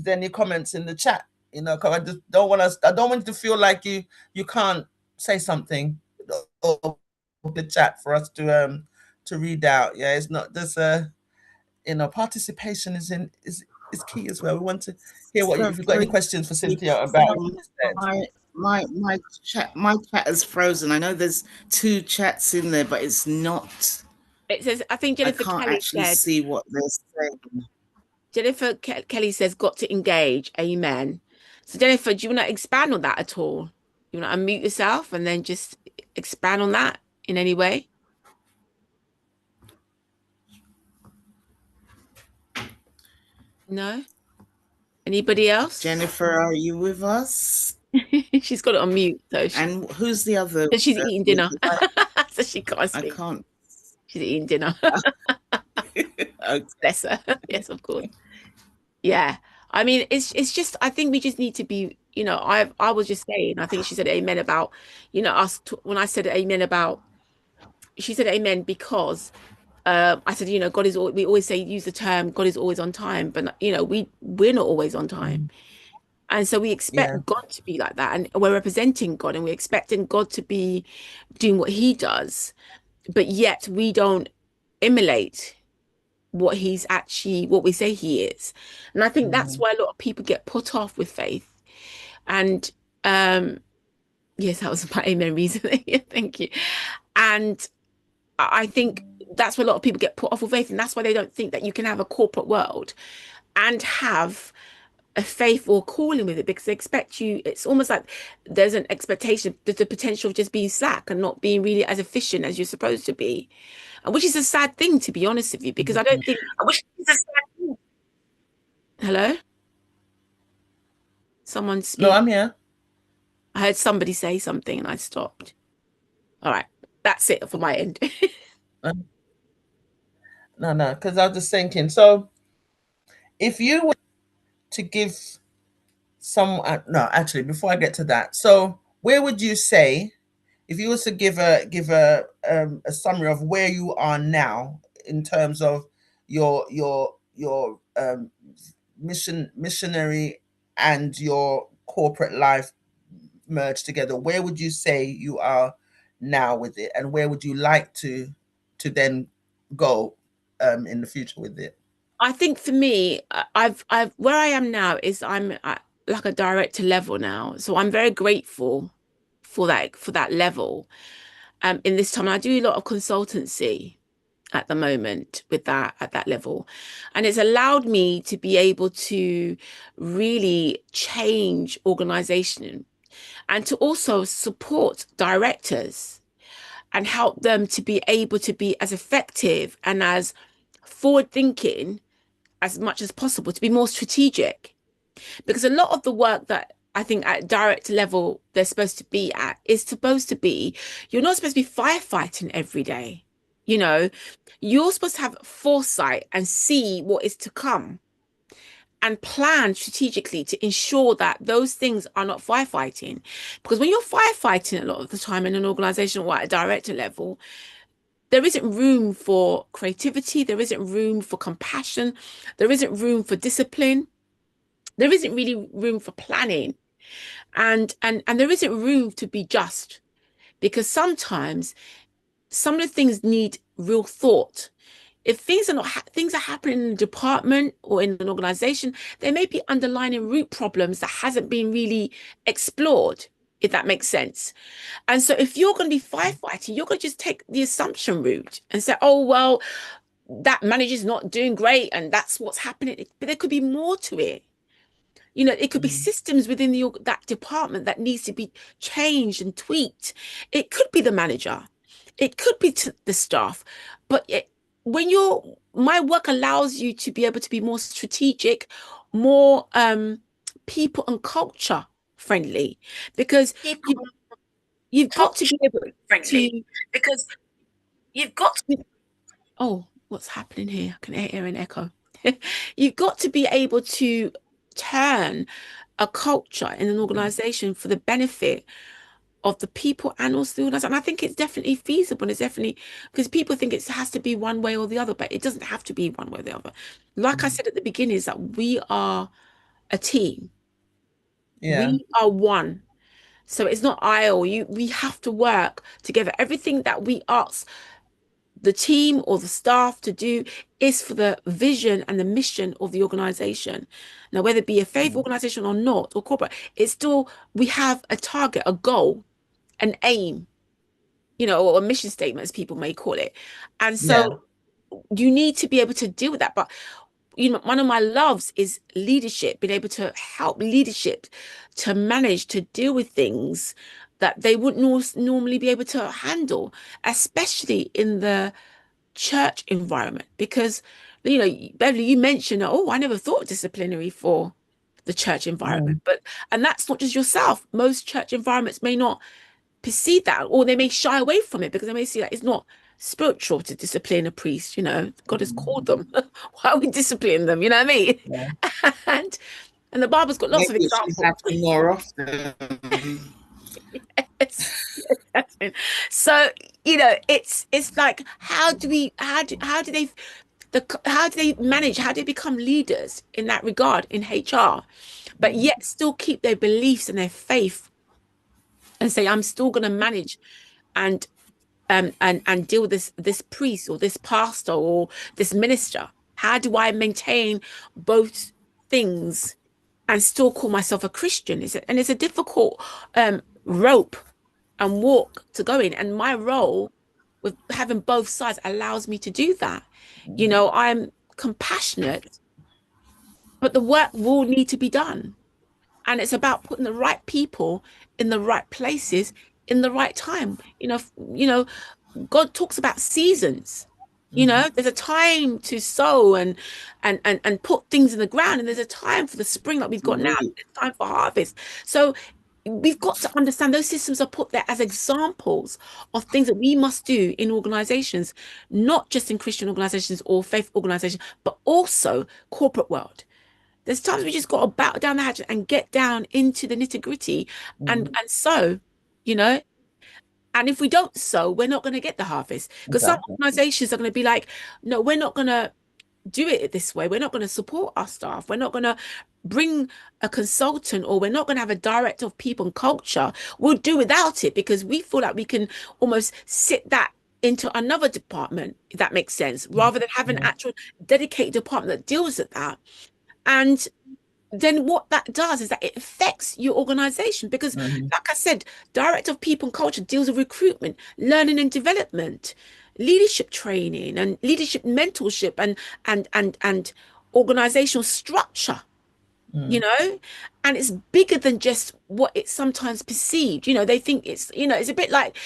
there any comments in the chat? Because I just don't want us. I don't want you to feel like you can't say something or the chat for us to read out. Yeah, it's not just participation is key as well. We want to hear what
So
if you've got any
sorry.
questions for Cynthia about what you said.
My chat is frozen. I know there's two chats in there, but it's not.
it says, I think
I
Jennifer
can't
Kelly
actually
said,
see what they're saying.
Kelly says, got to engage. Amen. So, Jennifer, do you want to expand on that at all? You want to unmute yourself and then just expand on that in any way? No? Anybody else?
Jennifer, are you with us?
She's got it on mute,
And who's the other
so she's eating
person?
dinner.
'Cause
So she can't
I
speak.
can't.
She's eating dinner.
Okay.
Bless her. Yes, of course. Yeah. I mean, it's just I think we just need to be, I was just saying, I think she said amen about, us when I said amen about she said amen because I said, God is we always say use the term God is always on time, but we're not always on time.
Mm,
And so we
yeah.
expect God to be like that. And we're representing God and we're expecting God to be doing what he does, but yet we don't emulate what we say he is. And I think that's
Mm,
why a lot of people get put off with faith. And um yes, that was my amen reason. Thank you. And I think that's why a lot of people get put off with faith, and that's why they don't think that you can have a corporate world and have a faith or calling with it, because they expect you, it's almost like there's an expectation, there's the potential of just being slack and not being really as efficient as you're supposed to be, and which is a sad thing, to be honest with you, because I don't think I wish it's a sad thing. Hello, someone
no,
speak.
I'm here.
I heard somebody say something and I stopped. All right, that's it for my end.
No, because I was just thinking. So, if you were to give no, actually, before I get to that, so where would you say if you was to a summary of where you are now in terms of your missionary and your corporate life merged together, where would you say you are now with it, and where would you like to then go in the future with it?
I think for me, I've where I am now is I'm at like a director level now, so I'm very grateful for that level. In this time, I do a lot of consultancy at the moment with that at that level, and it's allowed me to be able to really change organization and to also support directors and help them to be able to be as effective and as forward thinking as much as possible, to be more strategic. Because a lot of the work that I think at director level they're supposed to be at is supposed to be, you're not supposed to be firefighting every day. You know, you're supposed to have foresight and see what is to come and plan strategically to ensure that those things are not firefighting. Because when you're firefighting a lot of the time in an organization or at a director level, there isn't room for creativity, there isn't room for compassion, there isn't room for discipline, there isn't really room for planning, and there isn't room to be just, because sometimes some of the things need real thought. If things are not things are happening in a department or in an organization, there may be underlying root problems that hasn't been really explored, if that makes sense. And so if you're going to be firefighting, you're going to just take the assumption route and say, oh, well, that manager's not doing great and that's what's happening. But there could be more to it. You know, it could be systems within that department that needs to be changed and tweaked. It could be the manager. It could be the staff. But when my work allows you to be able to be more strategic, more people and culture friendly, because you've got to be able to, because you've got to, oh, what's happening here? I can hear an echo. You've got to be able to turn a culture in an organization for the benefit of the people and also the organization. And I think it's definitely feasible. And it's definitely, because people think it has to be one way or the other, but it doesn't have to be one way or the other. Like I said at the beginning, is that we are a team.
Yeah.
We are one. So it's not I or you. We have to work together. Everything that we ask the team or the staff to do is for the vision and the mission of the organization. Now, whether it be a faith organization or not, or corporate, it's still, we have a target, a goal, an aim, you know, or a mission statement, as people may call it. And so you need to be able to deal with that. But you know, one of my loves is leadership, being able to help leadership to manage to deal with things that they wouldn't normally be able to handle, especially in the church environment. Because, you know, Beverley, you mentioned, oh, I never thought disciplinary for the church environment. But, and that's not just yourself. Most church environments may not perceive that, or they may shy away from it because they may see that it's not spiritual to discipline a priest. You know, God has called them. Why are we disciplining them? You know what I mean?
Yeah.
and and the Bible's got lots of
Maybe it should
examples.
happen more often.
Yes. So, you know, it's like, how do they manage, how do they become leaders in that regard in HR, but yet still keep their beliefs and their faith and say, I'm still going to manage and and deal with this priest or this pastor or this minister? How do I maintain both things and still call myself a Christian? And it's a difficult rope and walk to go in. And my role with having both sides allows me to do that. You know, I'm compassionate, but the work will need to be done. And it's about putting the right people in the right places in the right time. You know, God talks about seasons. You know, there's a time to sow and put things in the ground, and there's a time for the spring like we've got now. It's time for harvest. So we've got to understand those systems are put there as examples of things that we must do in organizations, not just in Christian organizations or faith organizations, but also corporate world. There's times we just got to batter down the hatchet and get down into the nitty gritty, and so, you know, And if we don't sow, we're not going to get the harvest. Because some
Exactly.
organizations are going to be like, no, we're not going to do it this way. We're not going to support our staff. We're not going to bring a consultant, or we're not going to have a director of people and culture. We'll do without it because we feel like we can almost sit that into another department, if that makes sense, rather than have an
Yeah.
actual dedicated department that deals with that. And then what that does is that it affects your organization because,
Mhm.
like I said, director of people and culture deals with recruitment, learning and development, leadership training, and leadership mentorship, and organizational structure. You
Mm.
know, and it's bigger than just what it's sometimes perceived. They think it's a bit like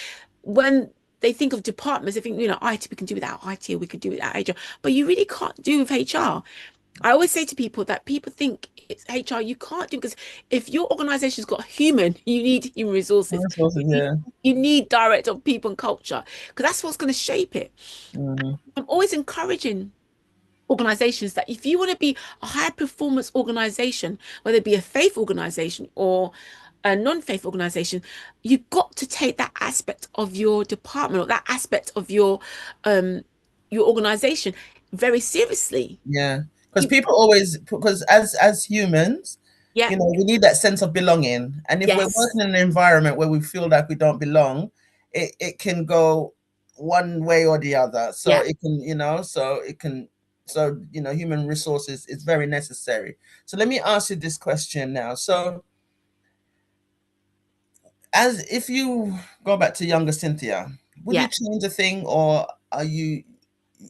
when they think of departments, they think, IT, we can do without IT, or we can do without HR, but you really can't do with HR. I always say to people that people think it's HR, you can't do, because if your organization's got human, you need human resources.
Resources, yeah.
You need director of people and culture, because that's what's going to shape it.
Mhm.
I'm always encouraging organizations that if you want to be a high performance organization, whether it be a faith organization or a non-faith organization, you've got to take that aspect of your department, or that aspect of um your organization very seriously.
Yeah, because
You,
people always, because as humans,
yeah,
we need that sense of belonging. And if we're
yes,
working in an environment where we feel like we don't belong, it can go one way or the other. So
yeah.
it can, human resources is very necessary. So let me ask you this question now. So as if you go back to younger Cynthia, would
Yeah.
you change a thing, or are you,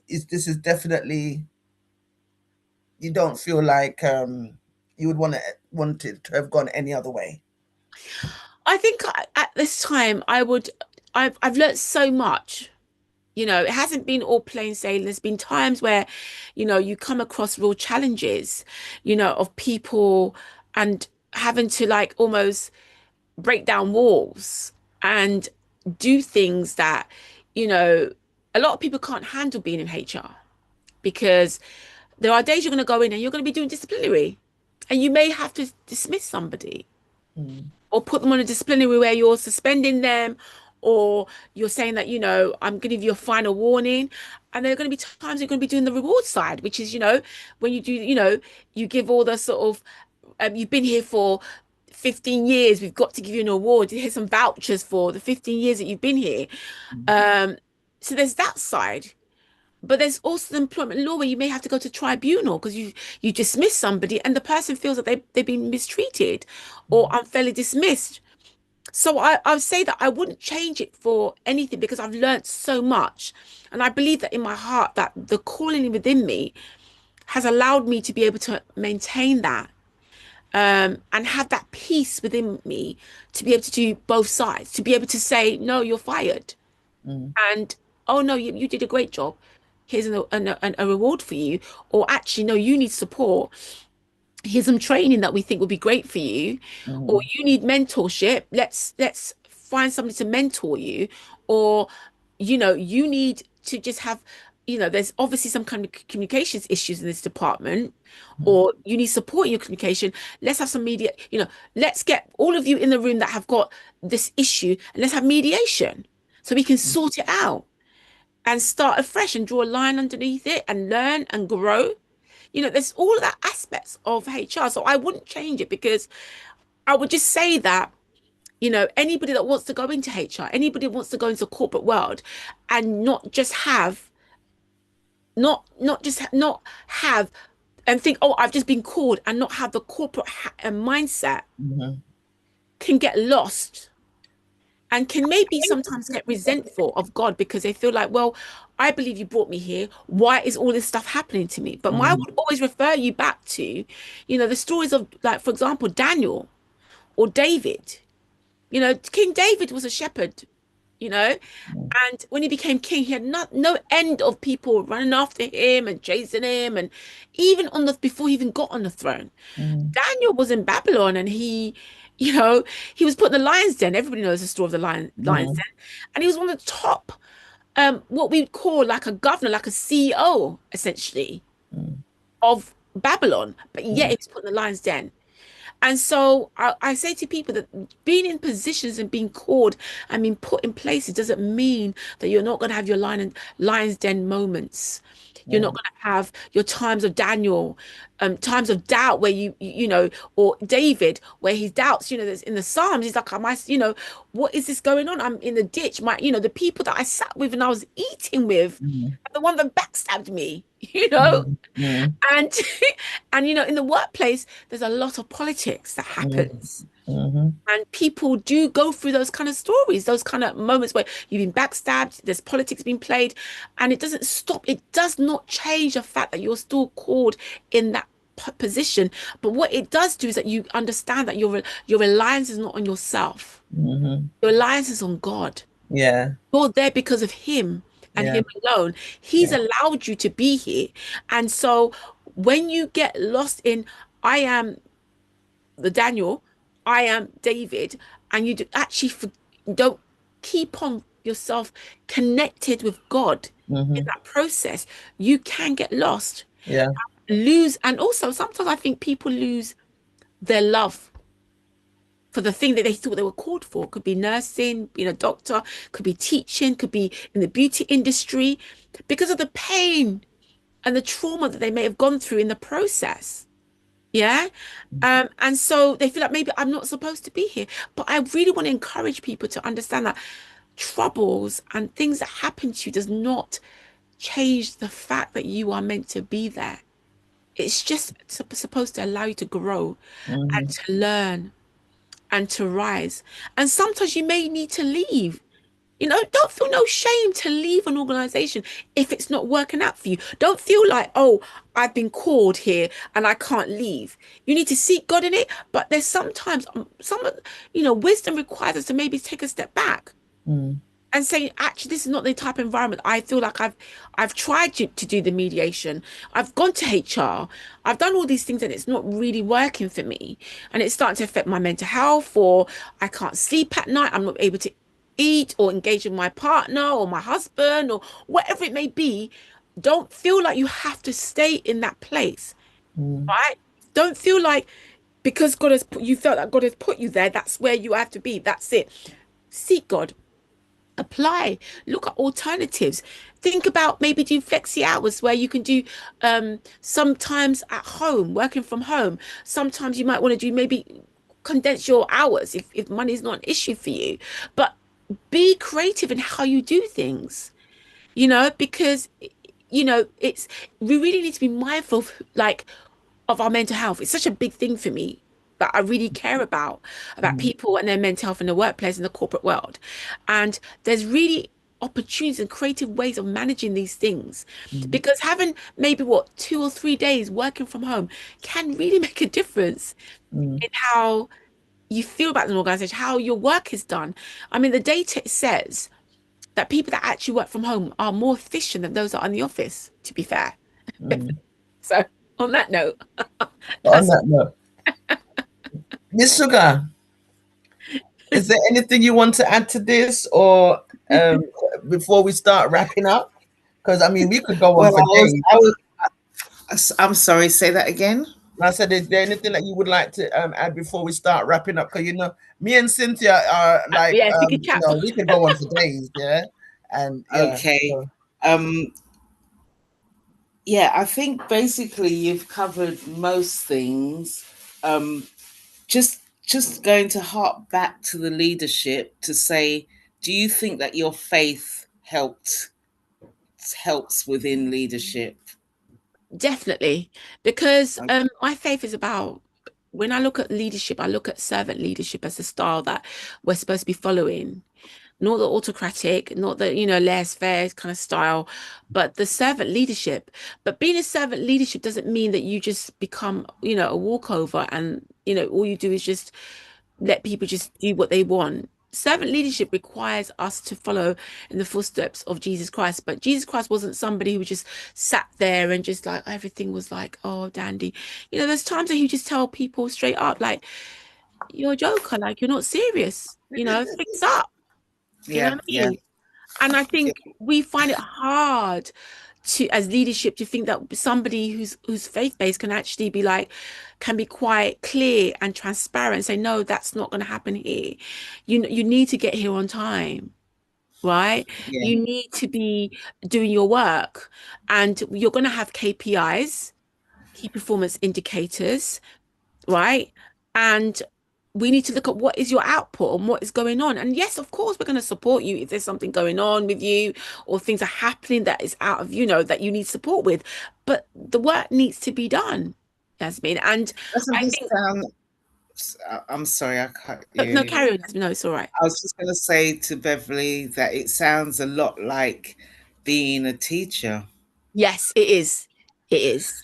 is this is definitely, you don't feel like you would want it to have gone any other way?
I think at this time I've learned so much. It hasn't been all plain sailing. There's been times where, you come across real challenges, of people, and having to like almost break down walls and do things that, you know, a lot of people can't handle being in HR, because there are days you're going to go in and you're going to be doing disciplinary, and you may have to dismiss somebody
Mm,
or put them on a disciplinary where you're suspending them, or you're saying that, I'm going to give you a final warning. And there are going to be times you're going to be doing the reward side, which is, when you do, you give all the sort of, you've been here for 15 years, we've got to give you an award. Here's some vouchers for the 15 years that you've been here.
mm,
Um, so there's that side. But there's also the employment law where you may have to go to tribunal because you dismiss somebody and the person feels that they've been mistreated or
mm,
unfairly dismissed. So I would say that I wouldn't change it for anything, because I've learned so much. And I believe that in my heart that the calling within me has allowed me to be able to maintain that, and have that peace within me to be able to do both sides, to be able to say, no, you're fired.
mm,
And, oh, no, you did a great job. Here's a reward for you. Or actually, no, you need support. Here's some training that we think would be great for you, or
mm,
you need mentorship. Let's find somebody to mentor you, or you need to just have, there's obviously some kind of communications issues in this department,
mm,
or you need support in your communication. Let's have some media, let's get all of you in the room that have got this issue, and let's have mediation so we can sort it out and start afresh and draw a line underneath it and learn and grow. There's all of that aspects of HR. So I wouldn't change it, because I would just say that, anybody that wants to go into HR, anybody that wants to go into the corporate world and not have and think, oh, I've just been called, and not have the corporate mindset,
mhm,
can get lost and can maybe sometimes get resentful of God, because they feel like, well, I believe you brought me here. Why is all this stuff happening to me? But I
mhm,
would always refer you back to, the stories of, like, for example, Daniel or David. King David was a shepherd, you know, and when he became king, he had no end of people running after him and chasing him. And even before he even got on the throne,
mhm,
Daniel was in Babylon, and he was put in the lion's den. Everybody knows the story of the lion's
mhm,
den. And he was one of the top, what we'd call like a governor, like a CEO, essentially,
mhm,
of Babylon. But yet
mhm,
he was put in the lion's den. And so I say to people that being in positions and being called and being put in places doesn't mean that you're not going to have your lion's den moments. You're not going to have your times of Daniel, times of doubt where you know, or David, where he doubts, you know, there's in the Psalms, he's like, am I, you know, what is this going on? I'm in the ditch. You know, the people that I sat with and I was eating with, are the one that backstabbed me, you know? And and you know, in the workplace, there's a lot of politics that happens. And people do go through those kind of stories, those kind of moments where you've been backstabbed, there's politics being played, and it doesn't stop. It does not change the fact that you're still called in that position. But what it does do is that you understand that your reliance is not on yourself. Your reliance is on God.
Yeah.
You're there because of Him and Him alone. He's allowed you to be here. And so when you get lost in, I am the Daniel, I am David, and you actually don't keep on yourself connected with God in that process, you can get lost, lose. And also sometimes I think people lose their love for the thing that they thought they were called for. Could be nursing, being a doctor, could be teaching, could be in the beauty industry, because of the pain and the trauma that they may have gone through in the process. Yeah. And so they feel like maybe I'm not supposed to be here. But I really want to encourage people to understand that troubles and things that happen to you does not change the fact that you are meant to be there. It's just supposed to allow you to grow and to learn and to rise. And sometimes you may need to leave. You know, don't feel no shame to leave an organization if it's not working out for you. Don't feel like, oh, I've been called here and I can't leave. You need to seek God in it. But there's sometimes you know, wisdom requires us to maybe take a step back and say, actually, this is not the type of environment. I feel like I've tried to do the mediation. I've gone to HR. I've done all these things and it's not really working for me. And it's starting to affect my mental health, or I can't sleep at night. I'm not able to eat or engage with my partner or my husband or whatever it may be. Don't feel like you have to stay in that place, right? Don't feel like because you felt that God has put you there, that's where you have to be. That's it. Seek God. Apply, look at alternatives, think about maybe do flexi hours where you can do sometimes at home, working from home. Sometimes you might want to do maybe condense your hours if money is not an issue for you, but be creative in how you do things, you know, because you know we really need to be mindful of, like, of our mental health. It's such a big thing for me that I really care about people and their mental health in the workplace, in the corporate world. And there's really opportunities and creative ways of managing these things, because having maybe 2 or 3 days working from home can really make a difference in how you feel about an organization, how your work is done. I mean, the data says that people that actually work from home are more efficient than those that are in the office, to be fair. So on that note,
On that note, Miss Sugar, is there anything you want to add to this, or before we start wrapping up? Because I mean, we could go on
Well,
for days.
I'm sorry, say that again.
I said, is there anything that you would like to add before we start wrapping up? Because you know, me and Cynthia are like,
yeah, we could
you
chat.
know, we could go on for days, yeah. And yeah,
Okay.
so,
Yeah, I think basically you've covered most things. Just going to harp back to the leadership to say, do you think that your faith helps within leadership?
Definitely, because my faith is about, when I look at leadership, I look at servant leadership as the style that we're supposed to be following. Not the autocratic, not the, you know, laissez-faire kind of style, but the servant leadership. But being a servant leadership doesn't mean that you just become, you know, a walkover and, you know, all you do is just let people just do what they want. Servant leadership requires us to follow in the footsteps of Jesus Christ. But Jesus Christ wasn't somebody who just sat there and just like everything was like, oh, dandy. You know, there's times that he just tell people straight up, like, you're a joker, like you're not serious, you know, fix up. You know
Yeah,
what I
yeah.
mean? And I think we find it hard to, as leadership, to think that somebody who's faith-based can actually be like, can be quite clear and transparent, say, no, that's not going to happen here. You need to get here on time, right?
Yeah.
You need to be doing your work, and you're going to have KPIs, key performance indicators, right? And we need to look at what is your output and what is going on. And yes, of course, we're going to support you if there's something going on with you, or things are happening that is out of, that you need support with. But the work needs to be done, Yasmin. And
Doesn't
I
this
think,
sound? I'm sorry, I cut
no,
you.
carry on, Yasmin. No, it's all right.
I was just going to say to Beverley that it sounds a lot like being a teacher.
Yes, it is. It is.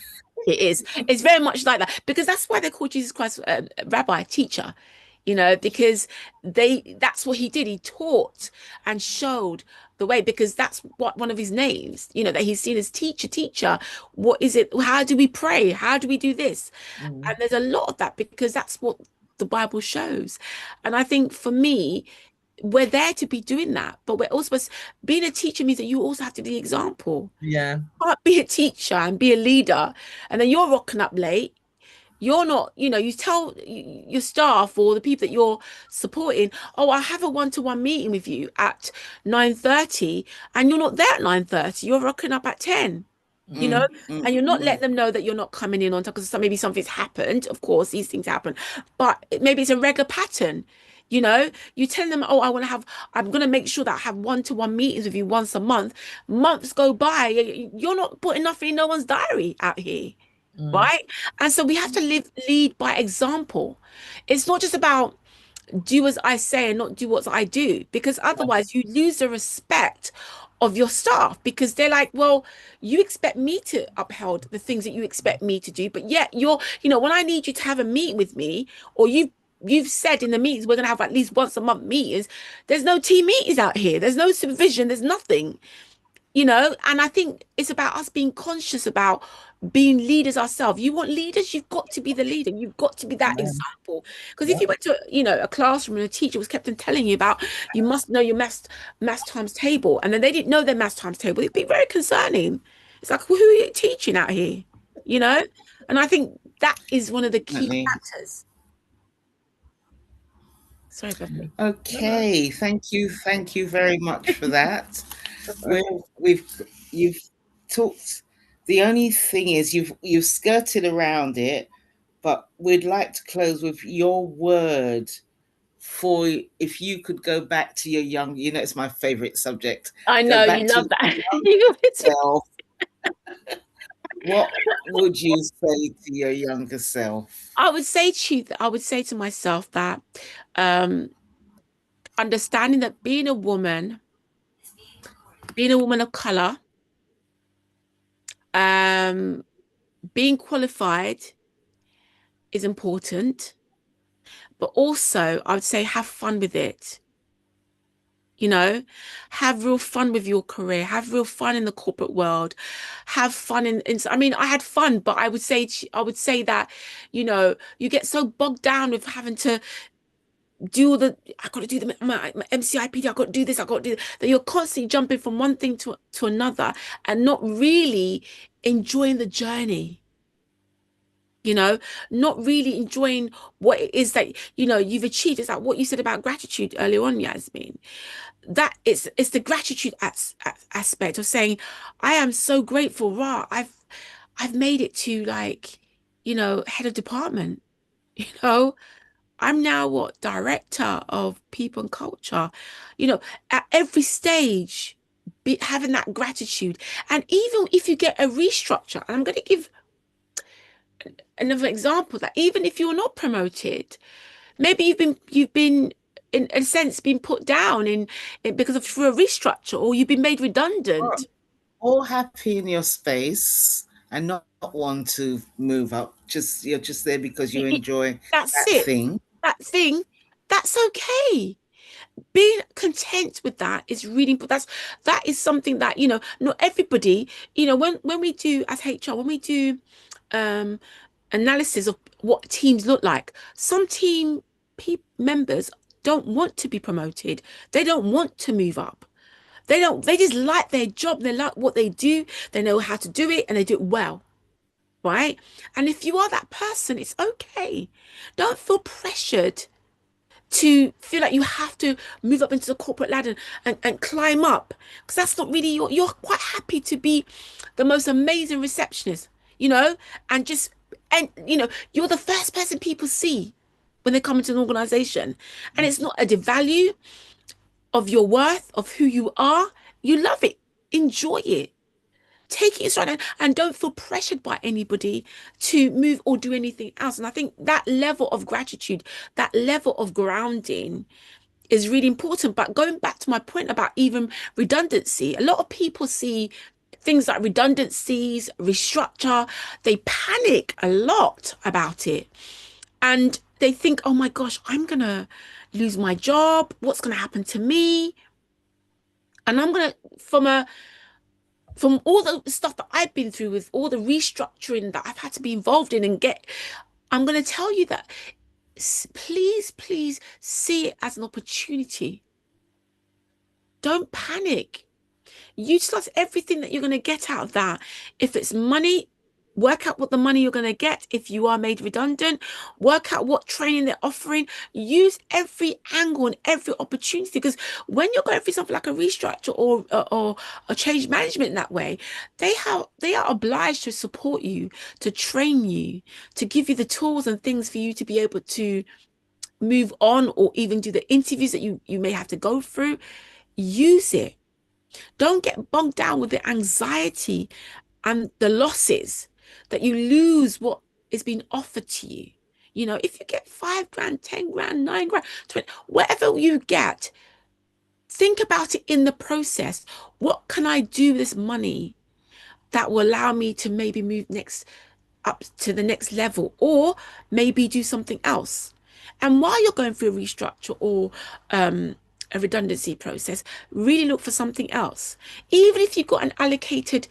It is. It's very much like that, because that's why they call Jesus Christ rabbi, teacher, because that's what he did. He taught and showed the way, because that's what one of his names, that he's seen as teacher. What is it? How do we pray? How do we do this? And there's a lot of that, because that's what the Bible shows. And I think for me, we're there to be doing that, but we're also being a teacher means that you also have to be the example.
Yeah.
You can't be a teacher and be a leader, and then you're rocking up late. You're not, you tell your staff or the people that you're supporting, oh, I have a one-to-one meeting with you at 9:30, and you're not there at 9:30. You're rocking up at 10. And you're not letting them know that you're not coming in on time, because maybe something's happened. Of course, these things happen, but maybe it's a regular pattern. You tell them, oh, I'm going to make sure that I have one-to-one meetings with you once a month. Months go by, you're not putting nothing in no one's diary out here, right? And so we have to lead by example. It's not just about do as I say and not do what I do, because otherwise you lose the respect of your staff, because they're like, well, you expect me to uphold the things that you expect me to do, but yet when I need you to have a meeting with me, or you've said in the meetings we're going to have at least once a month meetings, there's no team meetings out here, there's no supervision, there's nothing. And I think it's about us being conscious about being leaders ourselves. You want leaders, you've got to be the leader. You've got to be that example. Because if you went to, a classroom and a teacher was kept on telling you about, you must know your maths times table, and then they didn't know their maths times table, it'd be very concerning. It's like, well, who are you teaching out here? And I think that is one of the key factors. Sorry, Beverley.
Okay, thank you very much for that. You've talked. The only thing is you've skirted around it, but we'd like to close with your word for, if you could go back to your young. It's my favorite subject.
I know you love that.
Self. What would you say to your younger self?
I would say to myself that understanding that being a woman of color, being qualified is important, but also I would say have fun with it. Have real fun with your career, have real fun in the corporate world, have fun I mean, I had fun, but I would say that, you get so bogged down with having to do I got to do my MCIPD, I got to do this, I got to do that, you're constantly jumping from one thing to another and not really enjoying the journey. Not really enjoying what it is that you've achieved. It's like what you said about gratitude earlier on, Yasmin. That it's the gratitude aspect of saying, I am so grateful. Rah, I've made it to, like, head of department. I'm now director of people and culture. At every stage, having that gratitude. And even if you get a restructure, and I'm going to give another example, that even if you're not promoted, maybe you've been in a sense been put down because of through a restructure, or you've been made redundant.
All happy in your space and not want to move up. You're just there because you enjoy that thing.
That thing, that's okay. Being content with that is really important. That is something that, not everybody, when we do as HR, when we do analysis of what teams look like, some team members don't want to be promoted. They don't want to move up. They just like their job. They like what they do. They know how to do it and they do it well. Right. And if you are that person, it's okay. Don't feel pressured to feel like you have to move up into the corporate ladder and climb up, because that's not really you're quite happy to be the most amazing receptionist, and just, and you're the first person people see when they come into an organization, and it's not a devalue of your worth, of who you are. You love it, enjoy it, take it stride, and don't feel pressured by anybody to move or do anything else. And I think that level of gratitude, that level of grounding is really important. But going back to my point about even redundancy, a lot of people see things like redundancies, restructure, they panic a lot about it. And they think, oh my gosh, I'm going to lose my job. What's going to happen to me? And I'm going to, from all the stuff that I've been through with all the restructuring that I've had to be involved in I'm going to tell you that please see it as an opportunity. Don't panic. Utilize everything that you're going to get out of that. If it's money, work out what the money you're going to get if you are made redundant. Work out what training they're offering. Use every angle and every opportunity, because when you're going through something like a restructure or a change management in that way, they are obliged to support you, to train you, to give you the tools and things for you to be able to move on, or even do the interviews that you may have to go through. Use it. Don't get bogged down with the anxiety and the losses that you lose what is being offered to you. If you get 5 grand, 10 grand, 9 grand, 20, whatever you get, think about it in the process. What can I do with this money that will allow me to maybe move up to the next level, or maybe do something else? And while you're going through a restructure or a redundancy process, really look for something else. Even if you've got an allocated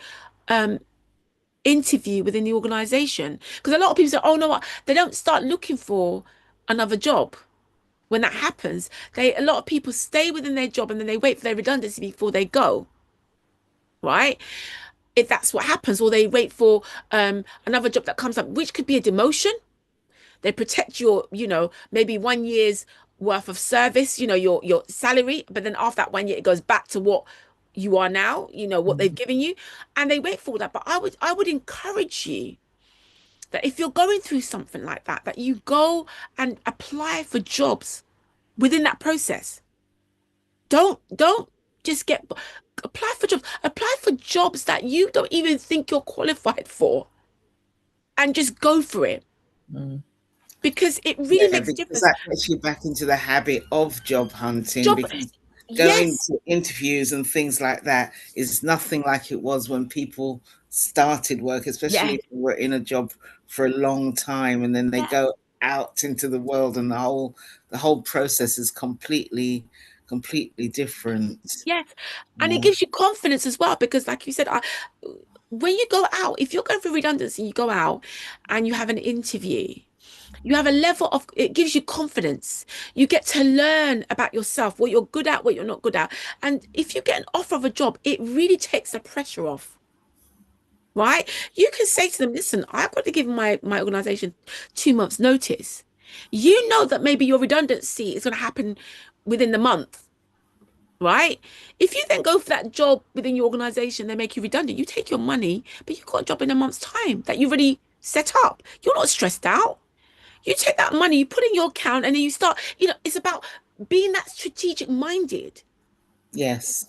interview within the organization, because a lot of people say, oh no, they don't start looking for another job. When that happens, a lot of people stay within their job and then they wait for their redundancy before they go, right? If that's what happens, or they wait for another job that comes up, which could be a demotion. They protect your, maybe 1 year's worth of service, your salary, but then after that 1 year, it goes back to what you are now, what they've given you, and they wait for that. But I would encourage you that if you're going through something like that, that you go and apply for jobs within that process. Don't just apply for jobs that you don't even think you're qualified for, and just go for it. Because it really makes a difference.
That gets you back into the habit of job hunting, because going to interviews and things like that is nothing like it was when people started work, especially if they were in a job for a long time and then they go out into the world, and the whole process is completely different.
Yes. And it gives you confidence as well, because like you said, when you go out, if you're going for redundancy, you go out and you have an interview, you have a level of, it gives you confidence. You get to learn about yourself, what you're good at, what you're not good at. And if you get an offer of a job, it really takes the pressure off, right? You can say to them, listen, I've got to give my organization 2 months notice. You know that maybe your redundancy is going to happen within the month, right? If you then go for that job within your organization, they make you redundant, you take your money, but you've got a job in a month's time that you've already set up. You're not stressed out. You take that money, you put in your account, and then you start, it's about being that strategic minded.
Yes.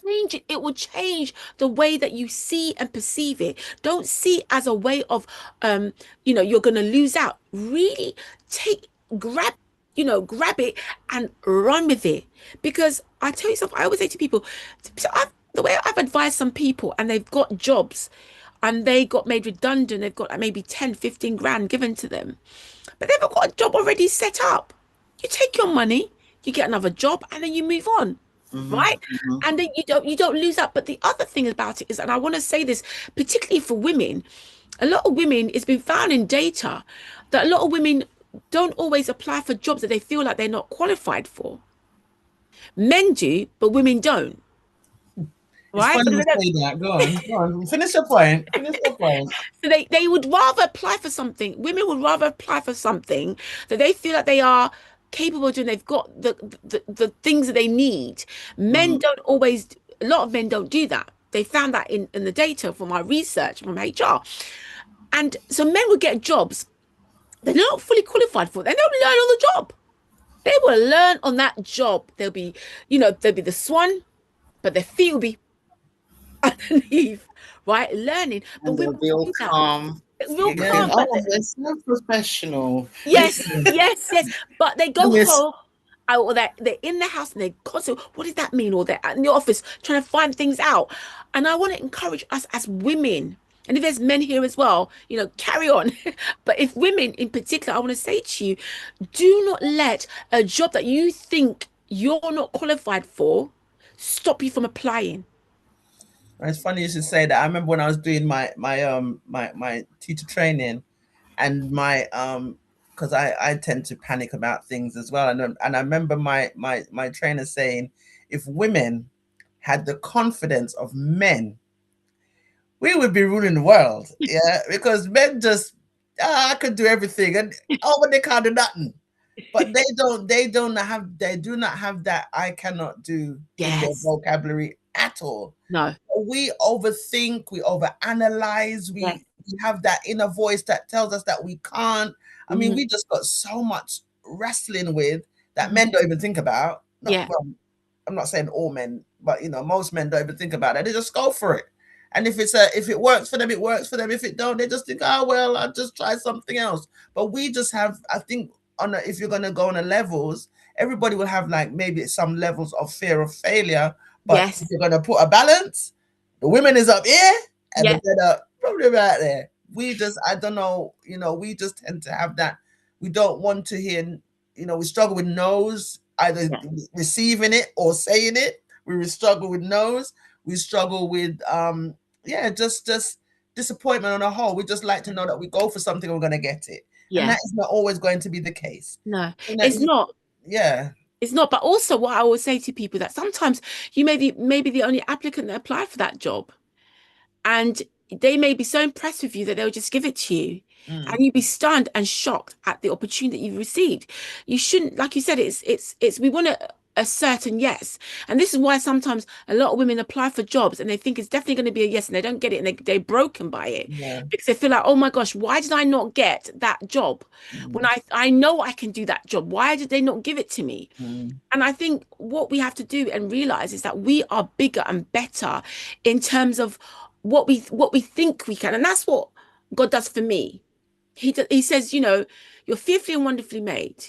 It will change the way that you see and perceive it. Don't see it as a way of, you're going to lose out. Really grab it and run with it. Because I tell you something, I always say to people, the way I've advised some people and they've got jobs and they got made redundant, they've got maybe 10, 15 grand given to them, but they've got a job already set up. You take your money, you get another job, and then you move on, right? And then you don't lose out. But the other thing about it is, and I want to say this particularly for women, a lot of women, it's been found in data that a lot of women don't always apply for jobs that they feel like they're not qualified for. Men do, but women don't.
It's
right?
funny you say that. Go on, go on. Finish your point. Finish your point.
So they would rather apply for something. Women would rather apply for something that they feel that they are capable of doing. They've got the things that they need. Men
Mm.
don't always. A lot of men don't do that. They found that in the data from our research from HR, and so men would get jobs they're not fully qualified for. They don't learn on the job. They will learn on that job. They'll be the swan, but their feet will be underneath, right? Learning. But
And
women
they'll be
won't
all
do that.
calm.
Real
You think,
calm,
Yeah.
but
oh, they're so professional.
yes, yes, yes. But they
I
go
miss
home, or they're in the house and they constantly, what does that mean? Or they're in the office trying to find things out. And I want to encourage us as women, and if there's men here as well, carry on. But if women in particular, I want to say to you, do not let a job that you think you're not qualified for stop you from applying.
It's funny you should say that. I remember when I was doing my teacher training, and my because I tend to panic about things as well, and I remember my trainer saying, if women had the confidence of men, we would be ruling the world. Yeah, because men just I could do everything, and but they can't do nothing. But they do not have that I cannot do in their
Yes.
vocabulary at all.
No.
We overthink, we overanalyze,
Yes.
we have that inner voice that tells us that we can't. I mean,
Mhm.
we just got so much wrestling with that
Mhm.
men don't even think about. Not
Yeah.
well, I'm not saying all men, but most men don't even think about it. They just go for it. And if it works for them, it works for them. If it don't, they just think, oh well, I'll just try something else. But we just have, I think, if you're gonna go on the levels, everybody will have like maybe some levels of fear of failure. But if
Yes.
you're gonna put a balance, the women is up here and the
Yes.
men are probably right there. We just, I don't know, we just tend to have that. We don't want to hear, we struggle with no's, either
Yes.
receiving it or saying it. We struggle with no's. We struggle with, yeah, just disappointment on a whole. We just like to know that we go for something, we're going to get it. And
Yeah.
that is not always going to be the case.
No,
And that,
it's not.
yeah.
It's not. But also, what I always say to people that sometimes you may be maybe the only applicant that applied for that job, and they may be so impressed with you that they'll just give it to you. And
Mm,
you'd be stunned and shocked at the opportunity that you've received. You shouldn't, like you said, it's we want a certain yes. And this is why sometimes a lot of women apply for jobs and they think it's definitely going to be a yes and they don't get it and they're broken by it
yeah.
because they feel like, oh my gosh, why did I not get that job when
Mm,
I know I can do that job? Why did they not give it to me?
mm,
And I think what we have to do and realize is that we are bigger and better in terms of what we think we can. And that's what God does for me. He says, you're fearfully and wonderfully made.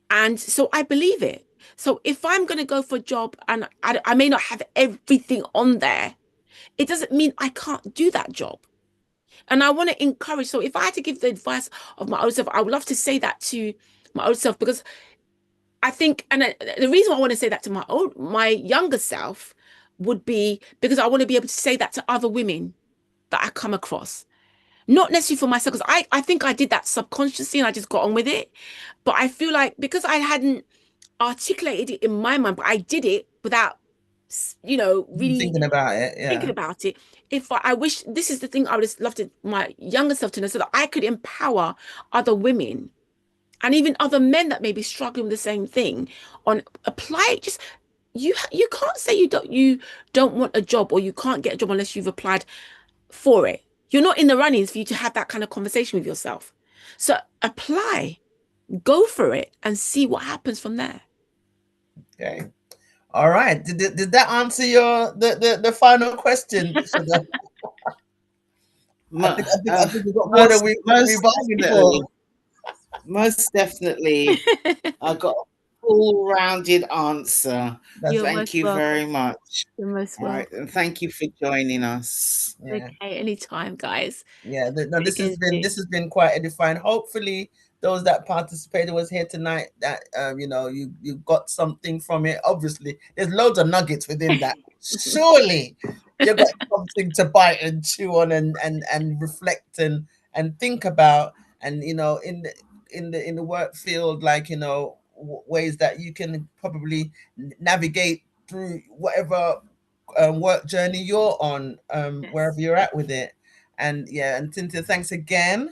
And so I believe it. So if I'm going to go for a job and I may not have everything on there, it doesn't mean I can't do that job. And I want to encourage. So if I had to give the advice of my old self, I would love to say that to my old self because I think, and the reason why I want to say that to my younger self would be because I want to be able to say that to other women that I come across. Not necessarily for myself, because I think I did that subconsciously and I just got on with it. But I feel like because I hadn't articulated it in my mind, but I did it without, really
thinking about it,
thinking
yeah.
about it. If I wish this is the thing I would have loved my younger self to know so that I could empower other women and even other men that may be struggling with the same thing on apply it. Just you can't say you don't want a job or you can't get a job unless you've applied for it. You're not in the runnings for you to have that kind of conversation with yourself. So apply, go for it, and see what happens from there.
Okay. All right. Did that answer your the final question?
Mo-
I think we got more than
most
we
most
bargained for.
definitely, most definitely. I got a full rounded answer.
That's
You're
Thank
most
you
welcome.
very much.
You're most
All right,
welcome.
and thank you for joining us.
yeah.
Okay, anytime, guys.
Yeah, no,
Really good to
this has been quite edifying. Hopefully, those that participated was here tonight. That you got something from it. Obviously, there's loads of nuggets within that. Surely, you got something to bite and chew on and reflect and think about. And in the work field, like ways that you can probably navigate through whatever work journey you're on,
Yes.
wherever you're at with it. And yeah, and Cynthia, thanks again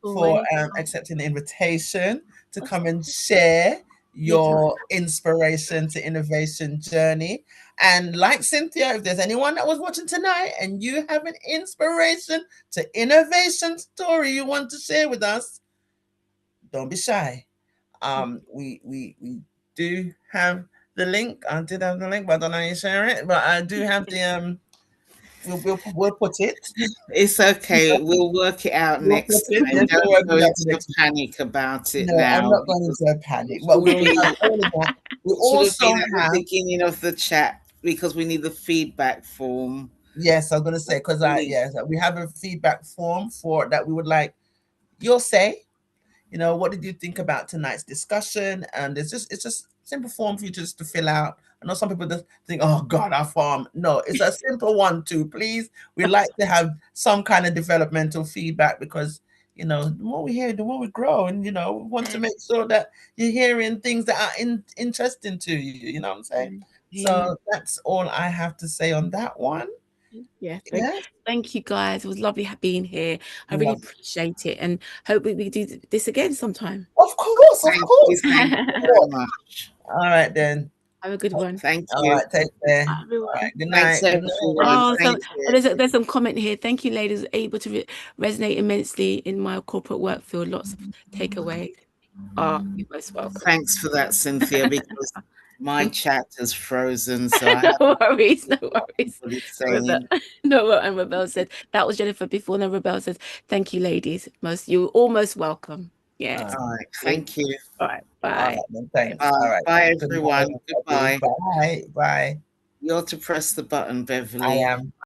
for
Always.
accepting the invitation to
Of
come and
course.
share
Anytime.
your inspiration to innovation journey. And like Cynthia, if there's anyone that was watching tonight and you have an inspiration to innovation story you want to share with us, don't be shy. We do have the link. I did have the link, but I don't know how you share it. But I do have the we'll put it.
It's okay. We'll work it out
We'll put
next
it.
time.
Yes, we'll
Don't
work
go
it out
into a
next week.
panic about it
No, I'm
now,
not going
because
into a panic,
it
but
should
we
have
will
been
have all of that. We
it should have
also
been at the
have,
beginning of the chat, because we need the feedback form.
yes, I'm going to say, because yes, we have a feedback form for that we would like your say. What did you think about tonight's discussion? And it's just simple form for you just to fill out. I know some people just think, oh God, our farm. No, it's a simple one too. Please, we like to have some kind of developmental feedback, because the more we hear, the more we grow, and we want to make sure that you're hearing things that are interesting to you. You know what I'm saying?
Yeah.
So that's all I have to say on that one.
Yeah,
Yeah,
thank you guys. It was lovely being here. I really
love.
appreciate it, and hope we do this again sometime.
Of course, of course.
Thank you
Of
very
course.
much.
All right then.
Have a good one.
Thank
All
you.
right, take care.
Bye,
All
everyone.
right, good
Thanks,
night. Good night.
everyone.
Oh, so
Thank you.
there's some comment here. Thank you, ladies. Able to resonate immensely in my corporate work field. Lots of takeaways. Oh, you're most welcome.
Thanks for that, Cynthia, because my chat has frozen, so I have
No worries, no worries.
what it's
Rebel,
saying.
no, and Rebel said that was Jennifer before. No, Rebel says thank you, ladies. You're almost welcome.
All
Yes.
right,
All right.
Thank
Thank
you.
you.
All right.
all right
Bye.
then.
Bye.
Thanks. All
Bye.
right.
Bye,
Good night,
everyone.
everybody.
Goodbye.
Bye. Bye.
You're to press the button,
I
Beverley.
am.